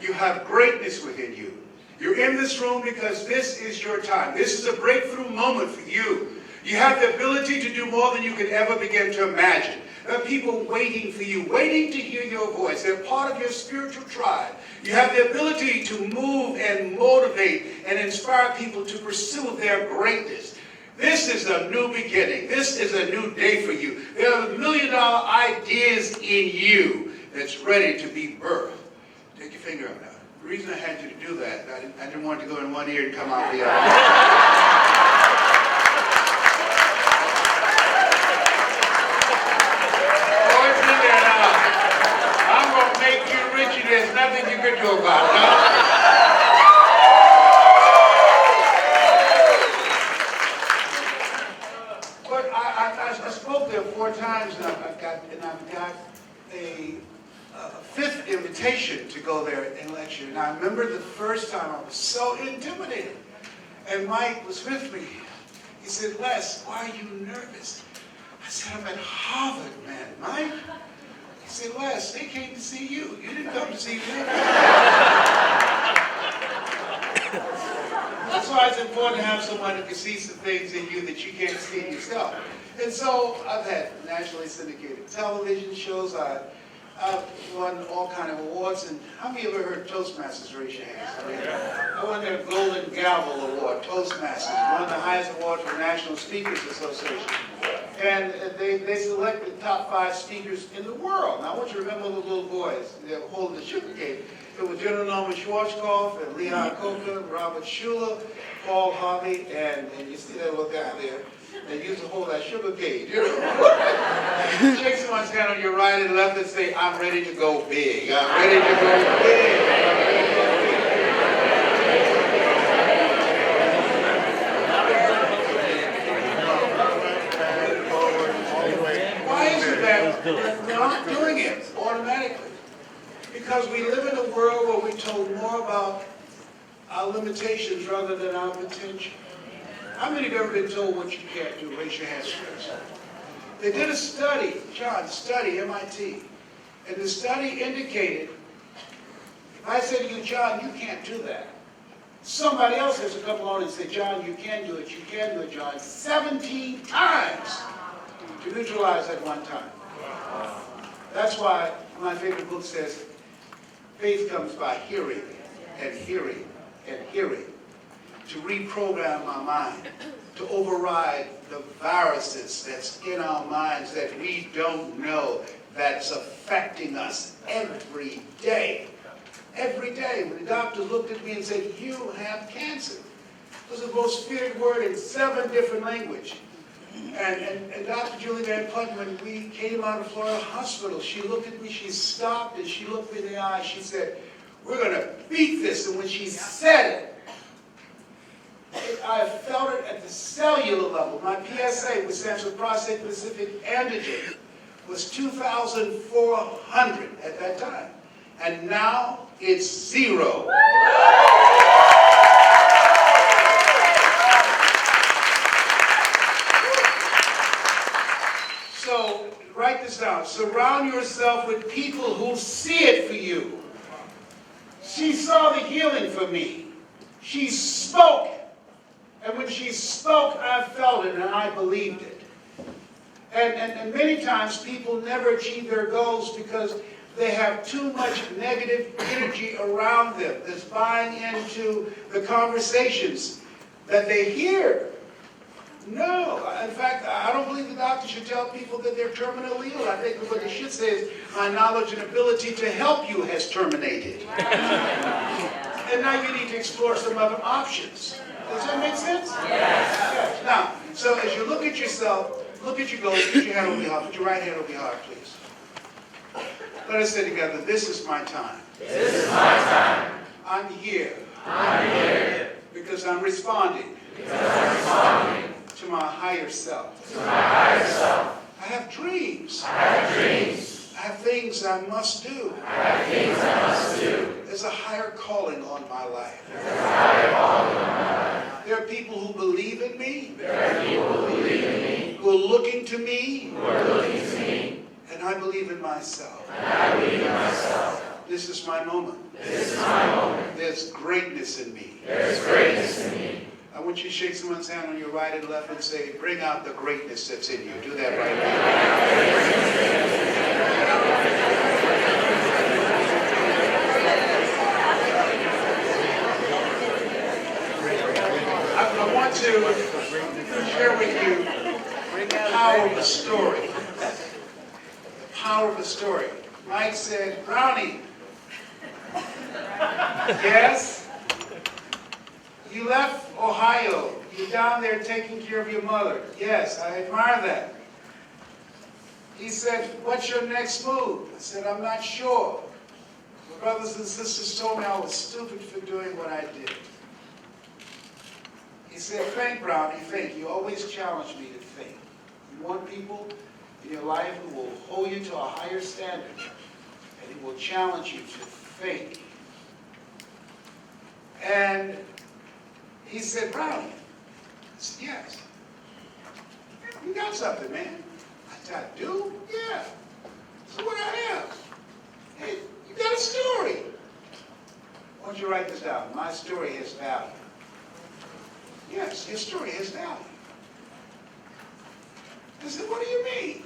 Speaker 1: You have greatness within you. You're in this room because this is your time. This is a breakthrough moment for you. You have the ability to do more than you could ever begin to imagine. There are people waiting for you, waiting to hear your voice. They're part of your spiritual tribe. You have the ability to move and motivate and inspire people to pursue their greatness. This is a new beginning. This is a new day for you. There are $1 million ideas in you that's ready to be birthed. Take your finger up now. The reason I had you to do that, I didn't want it to go in one ear and come out the other. Oh, it's in there now. I'm going to make you rich and there's nothing you can do about it. No? I spoke there 4 times, and I've got a fifth invitation to go there and lecture. And I remember the first time I was so intimidated. And Mike was with me. He said, Les, why are you nervous? I said, I'm at Harvard, man. Mike? He said, Les, they came to see you. You didn't come to see them. That's why it's important to have someone who can see some things in you that you can't see in yourself. And so I've had nationally syndicated television shows. I've won all kind of awards. And how many of you ever heard Toastmasters? Raise your hands. I won their Golden Gavel Award, Toastmasters, one of the highest awards for the National Speakers Association. And they select the top 5 speakers in the world. Now I want you to remember those little boys. They were holding the sugar cane. It was General Norman Schwarzkopf and Leon Coker, Robert Schuller, Paul Harvey, and you see that little guy there. They used to hold that sugar cane, you know. Shake someone's hand on your right and left and say, I'm ready to go big. I'm ready to go big. Why is it that we're not doing it automatically? Because we live in a world where we're told more about our limitations rather than our potential. How many have ever been told what you can't do? Raise your hands first. They did a study, MIT, and the study indicated, if I said to you, John, you can't do that, somebody else has to come along and say, John, you can do it, John, 17 times to neutralize that one time. That's why my favorite book says, faith comes by hearing and hearing and hearing. To reprogram our mind, to override the viruses that's in our minds that we don't know, that's affecting us every day. Every day. When the doctor looked at me and said, you have cancer. It was the most feared word in 7 different languages. And Dr. Julie Van Putten, when we came out of Florida Hospital, she looked at me, she stopped, and she looked me in the eye. She said, "We're going to beat this." And when she said it, I felt it at the cellular level. My PSA, which stands for prostate specific antigen, was 2,400 at that time. And now it's 0. So write this down. Surround yourself with people who see it for you. She saw the healing for me. She spoke. And when she spoke, I felt it and I believed it. And many times people never achieve their goals because they have too much negative energy around them that's buying into the conversations that they hear. No. In fact, I don't believe the doctor should tell people that they're terminally ill. I think what they should say is, "My knowledge and ability to help you has terminated." And now you need to explore some other options. Does that make sense? Yes. Now, so as you look at yourself, look at your goals, put your hand over your heart, put your right hand over your heart, please. Let us say together, "This is my time.
Speaker 2: This is my time.
Speaker 1: I'm here.
Speaker 2: I'm here.
Speaker 1: Because I'm responding.
Speaker 2: Because I'm responding
Speaker 1: to my higher self.
Speaker 2: to my higher self.
Speaker 1: I have dreams.
Speaker 2: I have dreams.
Speaker 1: I have things I must do.
Speaker 2: I have things I must do.
Speaker 1: There's a higher calling on my life.
Speaker 2: There's a higher calling on my life.
Speaker 1: There are people who believe in me.
Speaker 2: There are people who believe in me.
Speaker 1: Who are looking to me.
Speaker 2: Who are looking to me.
Speaker 1: And I believe in myself.
Speaker 2: And I believe in myself.
Speaker 1: This is my moment.
Speaker 2: This is my moment.
Speaker 1: There's greatness in me.
Speaker 2: There's greatness in me.
Speaker 1: I want you to shake someone's hand on your right and left and say, "Bring out the greatness that's in you." Do that right now. I want to share with you the power of a story. The power of a story. Mike said, "Brownie." Yes? You left Ohio. You're down there taking care of your mother. Yes, I admire that. He said, "What's your next move?" I said, "I'm not sure. My brothers and sisters told me I was stupid for doing what I did." He said, "Think, Brownie, think. You always challenge me to think. You want people in your life who will hold you to a higher standard and who will challenge you to think." And he said, "Brownie." I said, "Yes." "You got something, man." I said, "I do? Yeah." So what I have? "Hey, you got a story." Why don't you write this down? "My story has value." "Yes, your story has value." I said, "What do you mean?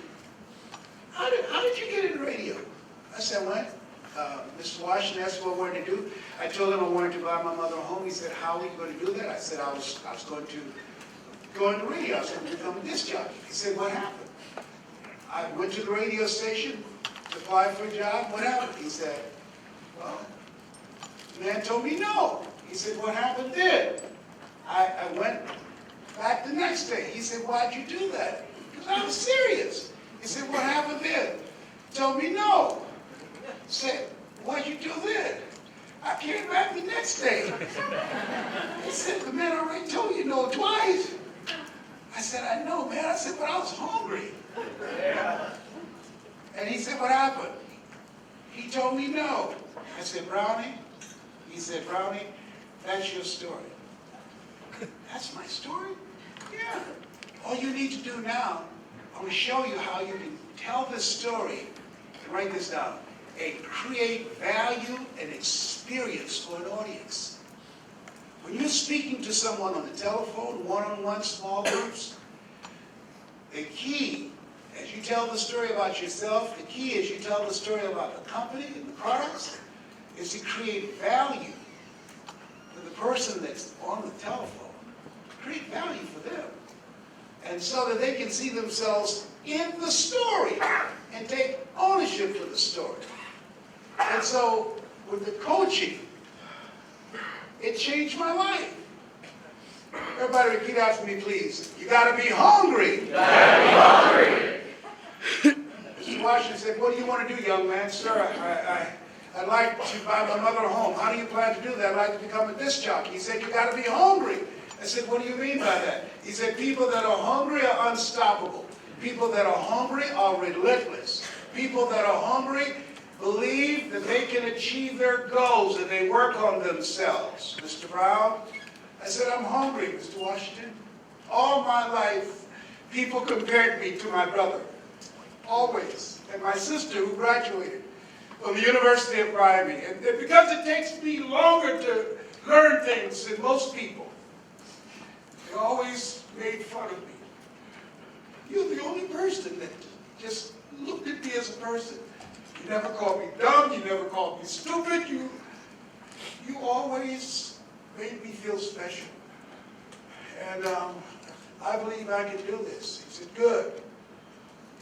Speaker 1: How did you get in radio?" I said, "I went. Mr. Washington asked what I wanted to do. I told him I wanted to buy my mother a home. He said, 'How are you going to do that?' I said, I was going to go into radio. I was going to become a disc jockey." He said, "What happened?" "I went to the radio station to apply for a job. What happened?" He said, "Well, the man told me no." He said, "What happened then?" I went back the next day. He said, "Why'd you do that?" Because I was serious. He said, "What happened then?" Told me no. Said, "What'd you do then?" I came back the next day. He said, "The man already told you no twice." I said, "I know, man." I said, "But I was hungry." And he said, "What happened?" He told me no. I said, "Brownie?" He said, "Brownie, that's your story." "That's my story?" "Yeah. All you need to do now, I'm going to show you how you can tell this story." And write this down. And create value and experience for an audience. When you're speaking to someone on the telephone, one-on-one, small groups, the key, as you tell the story about yourself, the key as you tell the story about the company and the products, is to create value for the person that's on the telephone. Create value for them. And so that they can see themselves in the story and take ownership for the story. And so, with the coaching, it changed my life. Everybody repeat after me, please. You got to be hungry.
Speaker 2: You gotta be hungry.
Speaker 1: Mr. Washington said, what do you want to do, young man? Sir, I'd like to buy my mother a home. How do you plan to do that? I'd like to become a disc jockey. He said, you got to be hungry. I said, what do you mean by that? He said, people that are hungry are unstoppable. People that are hungry are relentless. People that are hungry believe that they can achieve their goals and they work on themselves. Mr. Brown, I said, I'm hungry, Mr. Washington. All my life, people compared me to my brother. Always. And my sister who graduated from the University of Miami. And because it takes me longer to learn things than most people, they always made fun of me. You're the only person that just looked at me as a person. You never called me dumb, you never called me stupid, you always made me feel special. And I believe I can do this. He said, good.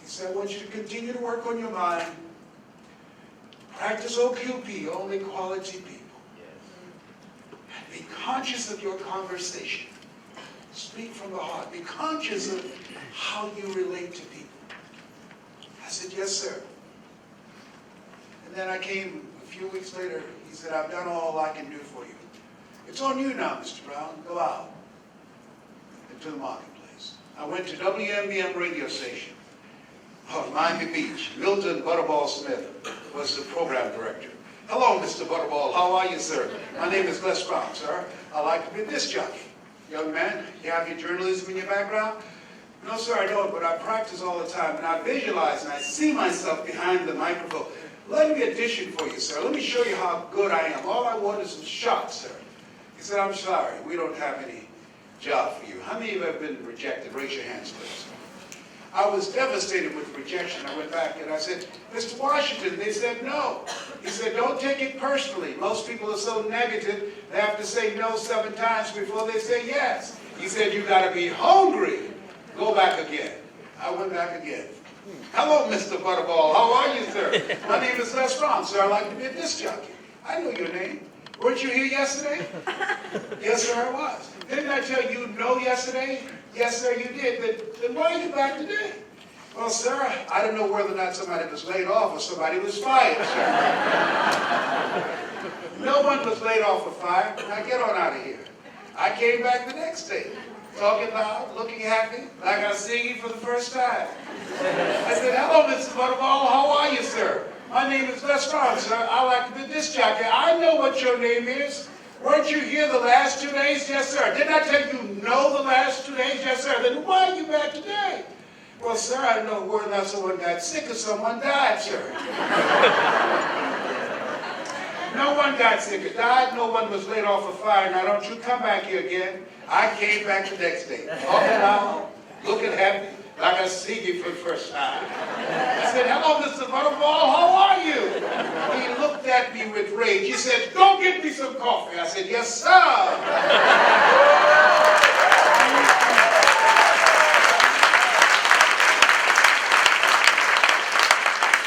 Speaker 1: He said, I want you to continue to work on your mind. Practice OQP, only quality people. And be conscious of your conversation. Speak from the heart. Be conscious of how you relate to people. I said, yes, sir. And then I came a few weeks later. He said, I've done all I can do for you. It's on you now, Mr. Brown. Go out into the marketplace. I went to WMBM radio station on Miami Beach. Milton Butterball Smith was the program director. Hello, Mr. Butterball. How are you, sir? My name is Les Brown, sir. I like to be a disc jockey. Young man, you have your journalism in your background? No, sir, I don't, but I practice all the time, and I visualize, and I see myself behind the microphone. Let me audition for you, sir. Let me show you how good I am. All I want is some shots, sir. He said, I'm sorry, we don't have any job for you. How many of you have been rejected? Raise your hands, please. I was devastated with rejection. I went back and I said, Mr. Washington, they said no. He said, don't take it personally. Most people are so negative, they have to say no 7 times before they say yes. He said, you got to be hungry. Go back again. I went back again. Hello, Mr. Butterball. How are you, sir? My name is Les Brown, sir. I like to be a disc jockey. I know your name. Weren't you here yesterday? Yes, sir, I was. Didn't I tell you no yesterday? Yes, sir, you did. But then why are you back today? Well, sir, I don't know whether or not somebody was laid off or somebody was fired, sir. No one was laid off or fired. Now get on out of here. I came back the next day, talking loud, looking happy, like I was seeing you for the first time. I said, hello, Mr. Butterball. How are you, sir? My name is Les Brown, sir. I like to be disc jockey. I know what your name is. Weren't you here the last 2 days? Yes, sir. Didn't I tell you no the last 2 days? Yes, sir. Then why are you back today? Well, sir, I don't know whether or not someone got sick or someone died, sir. No one got sick or died. No one was laid off or fired. Now, don't you come back here again. I came back the next day. Talking loud, looking happy, like I see you for the first time. I said, hello, Mr. Butterball, how are you? He looked at me with rage. He said, go get me some coffee. I said, yes, sir.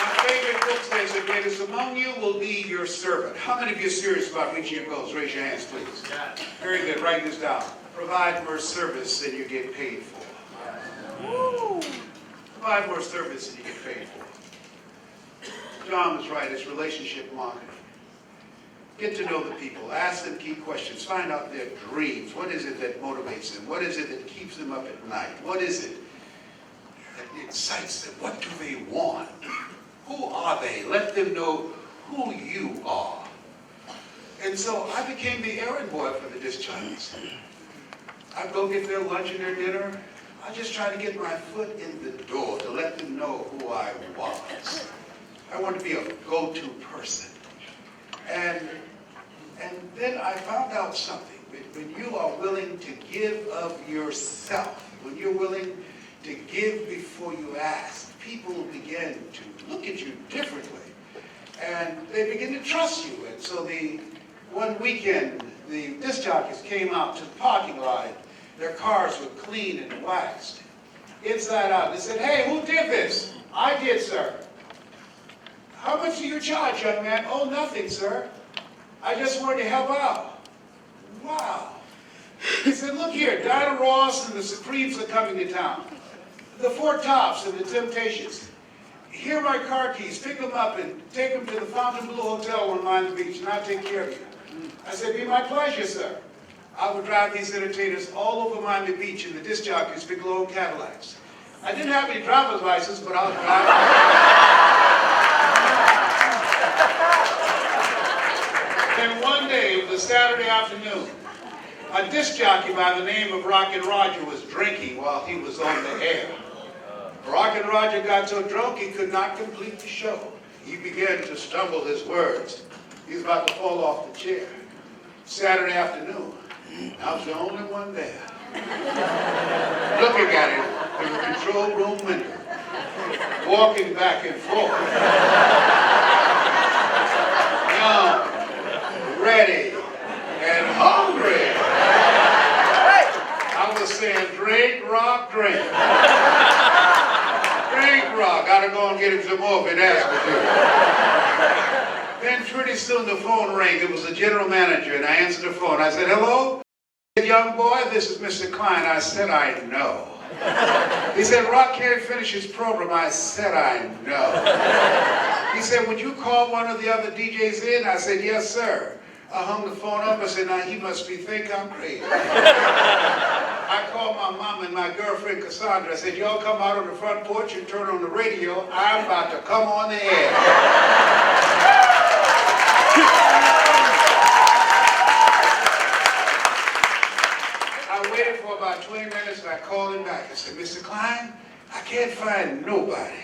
Speaker 1: My favorite book says, the greatest among you will be your servant. How many of you are serious about reaching your goals? Raise your hands, please. Very good. Write this down. Provide more service than you get paid for. Woo. Provide more service than you get paid for. John was right. It's relationship marketing. Get to know the people. Ask them key questions. Find out their dreams. What is it that motivates them? What is it that keeps them up at night? What is it that excites them? What do they want? Who are they? Let them know who you are. And so I became the errand boy for the disc jockeys. I'd go get their lunch and their dinner. I just tried to get my foot in the door to let them know who I was. I wanted to be a go-to person. And then I found out something. When you are willing to give of yourself, when you're willing to give before you ask, people begin to look at you differently. And they begin to trust you. And so one weekend, the disc jockeys came out to the parking lot. Their cars were clean and waxed, inside out. They said, hey, who did this? I did, sir. How much do you charge, young man? Oh, nothing, sir. I just wanted to help out. Wow. He said, look here, Dinah Ross and the Supremes are coming to town. The Four Tops and the Temptations. Here are my car keys. Pick them up and take them to the Fontainebleau Hotel on Miami Beach, and I'll take care of you. I said, be my pleasure, sir. I would drive these entertainers all over Miami Beach in the disc jockeys, big long Cadillacs. I didn't have any driver's license, but I was driving. Then one day, it was a Saturday afternoon, a disc jockey by the name of Rockin' Roger was drinking while he was on the air. Rockin' Roger got so drunk he could not complete the show. He began to stumble his words. He was about to fall off the chair. Saturday afternoon, I was the only one there. Looking at him through the control room window, walking back and forth. Young, ready, and hungry. I was saying, drink, rock, drink. Drink, rock. Gotta go and get him some more if it asks me to. Then pretty soon the phone rang. It was the general manager, and I answered the phone. I said, hello? Young boy, this is Mr. Klein. I said, I know. He said, Rock can't finish his program. I said, I know. He said, would you call one of the other DJs in? I said, yes, sir. I hung the phone up. I said, now he must think I'm crazy. I called my mom and my girlfriend Cassandra. I said, y'all come out on the front porch and turn on the radio. I'm about to come on the air. I waited for about 20 minutes and I called him back. I said, Mr. Klein, I can't find nobody.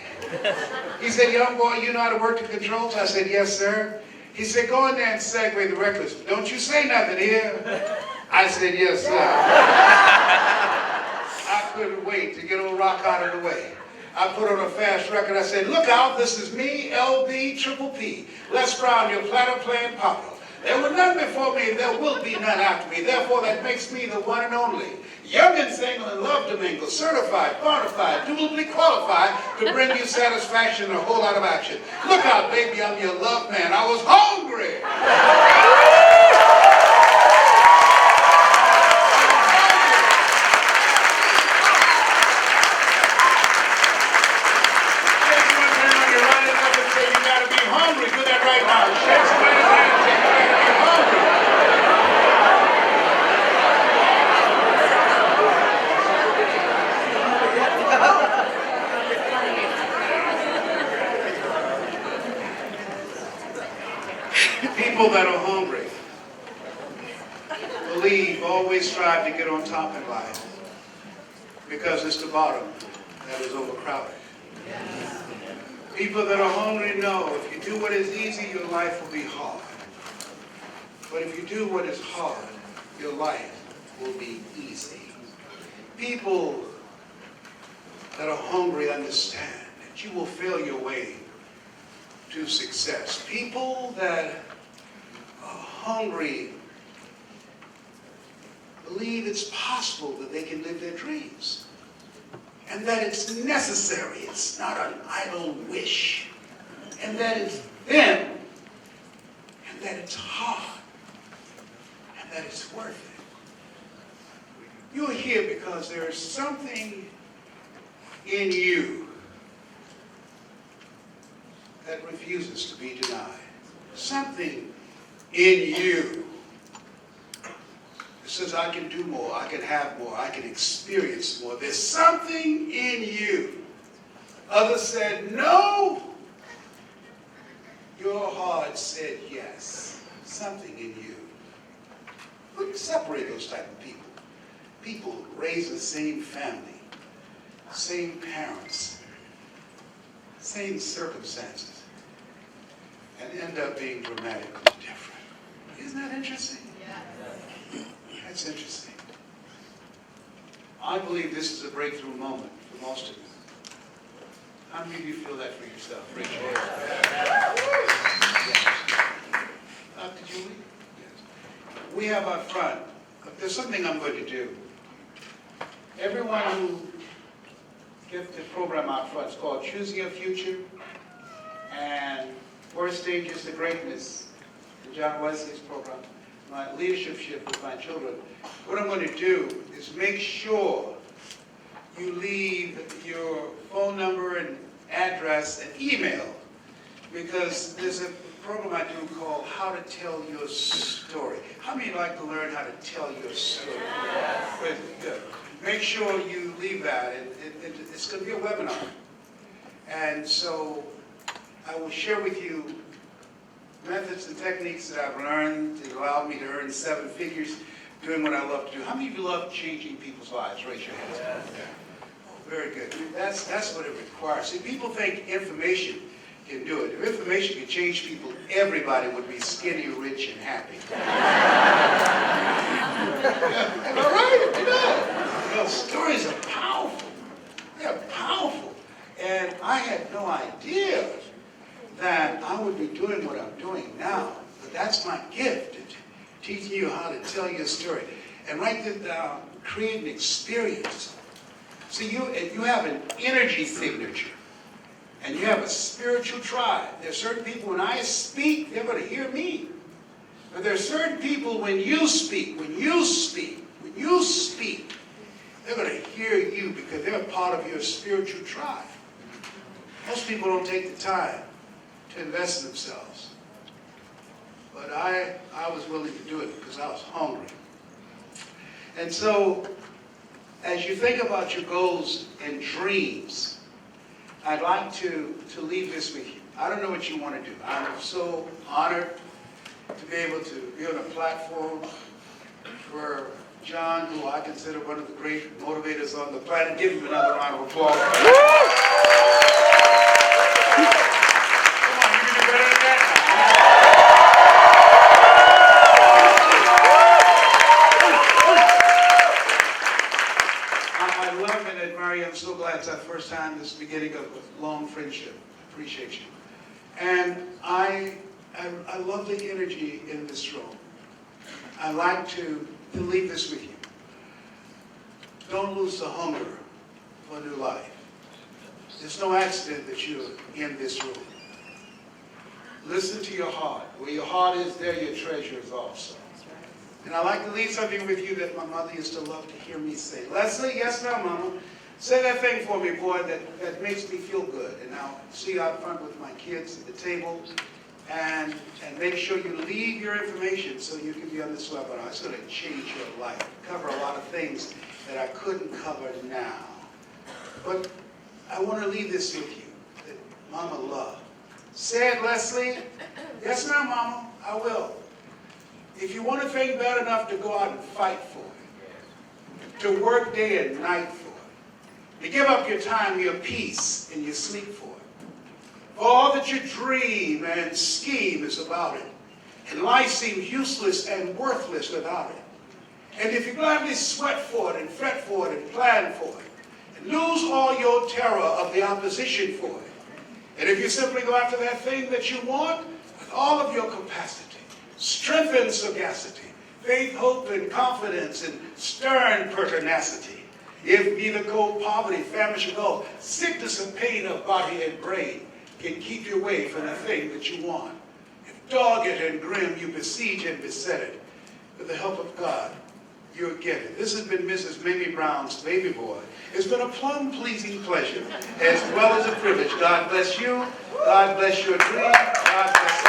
Speaker 1: He said, young boy, you know how to work the controls? I said, yes, sir. He said, go in there and segue the records. Don't you say nothing here. I said, yes, sir. I couldn't wait to get old Rock out of the way. I put on a fast record. I said, look out, this is me, LB, Triple P. Les Brown, your platter playing Papa. There were none before me, and there will be none after me. Therefore, that makes me the one and only. Young and single and love to mingle, certified, bona fide, duly qualified to bring you satisfaction and a whole lot of action. Look out, baby, I'm your love man. I was hungry. People that are hungry, believe, always strive to get on top in life because it's the bottom that is overcrowded. People that are hungry know if you do what is easy, your life will be hard. But if you do what is hard, your life will be easy. People that are hungry understand that you will feel your way to success. People that are hungry believe it's possible that they can live their dreams and that it's necessary, it's not an idle wish, and that it's them, and that it's hard, and that it's worth it. You're here because there is something in you that refuses to be denied. Something in you that says, I can do more, I can have more, I can experience more. There's something in you. Others said no. Your heart said yes. Something in you. We can separate those type of people. People raised in the same family, same parents, same circumstances, and end up being dramatically different. Isn't that interesting? Yeah. That's interesting. I believe this is a breakthrough moment for most of you. How many of you feel that for yourself? Raise your hand. Yes. Dr. Julie? Yes. We have up front, there's something I'm going to do. Everyone who gets the program out front, it's called Choose Your Future, and First Stages to Greatness, in John Wesley's program. my leadership shift with my children, what I'm going to do is make sure you leave your phone number and address and email, because there's a program I do called How to Tell Your Story. How many like to learn how to tell your story? Yes. Good. Make sure you leave that. It's going to be a webinar. And so I will share with you methods and techniques that I've learned that allow me to earn 7 figures doing what I love to do. How many of you love changing people's lives? Raise your hands. Yes. Oh, very good. That's what it requires. See, people think information can do it. If information can change people, everybody would be skinny, rich, and happy. Am I right? You know, stories are powerful. They're powerful. And I had no idea that I would be doing what I'm doing now. But that's my gift, teaching you how to tell your story. And write this down, create an experience. See, you have an energy signature. And you have a spiritual tribe. There are certain people, when I speak, they're going to hear me. But there are certain people, when you speak, they're going to hear you because they're part of your spiritual tribe. Most people don't take the time to invest in themselves. But I was willing to do it because I was hungry. And so, as you think about your goals and dreams, I'd like to leave this with you. I don't know what you want to do. I'm so honored to be able to be on a platform for John, who I consider one of the great motivators on the planet. Give him another round of applause. Come on, you can do better than that. I love and admire you. I'm so glad it's our first time, this beginning of a long friendship. Appreciate you. And I love the energy in this room. I like to leave this with you. Don't lose the hunger for new life. There's no accident that you're in this room. Listen to your heart. Where your heart is, there your treasure is also. And I like to leave something with you that my mother used to love to hear me say. Leslie, yes, ma'am, Mama. Say that thing for me, boy, that makes me feel good. And I'll see you out front with my kids at the table. And make sure you leave your information so you can be on this webinar. It's going to change your life. Cover a lot of things that I couldn't cover now. But I want to leave this with you that Mama loved. Say it, Leslie. Yes, ma'am, Mama. I will. If you want a thing bad enough to go out and fight for it, to work day and night for it, to give up your time, your peace, and your sleep for it, for all that you dream and scheme is about it, and life seems useless and worthless without it. And if you gladly sweat for it and fret for it and plan for it, and lose all your terror of the opposition for it, and if you simply go after that thing that you want with all of your capacity, strength and sagacity, faith, hope, and confidence, and stern pertinacity, if neither cold poverty, famish, or gulf, sickness and pain of body and brain can keep you away from the thing that you want, if dogged and grim you besiege and beset it, with the help of God, you'll get it. This has been Mrs. Mamie Brown's baby boy. It's been a plum-pleasing pleasure, as well as a privilege. God bless you. God bless your dream. God bless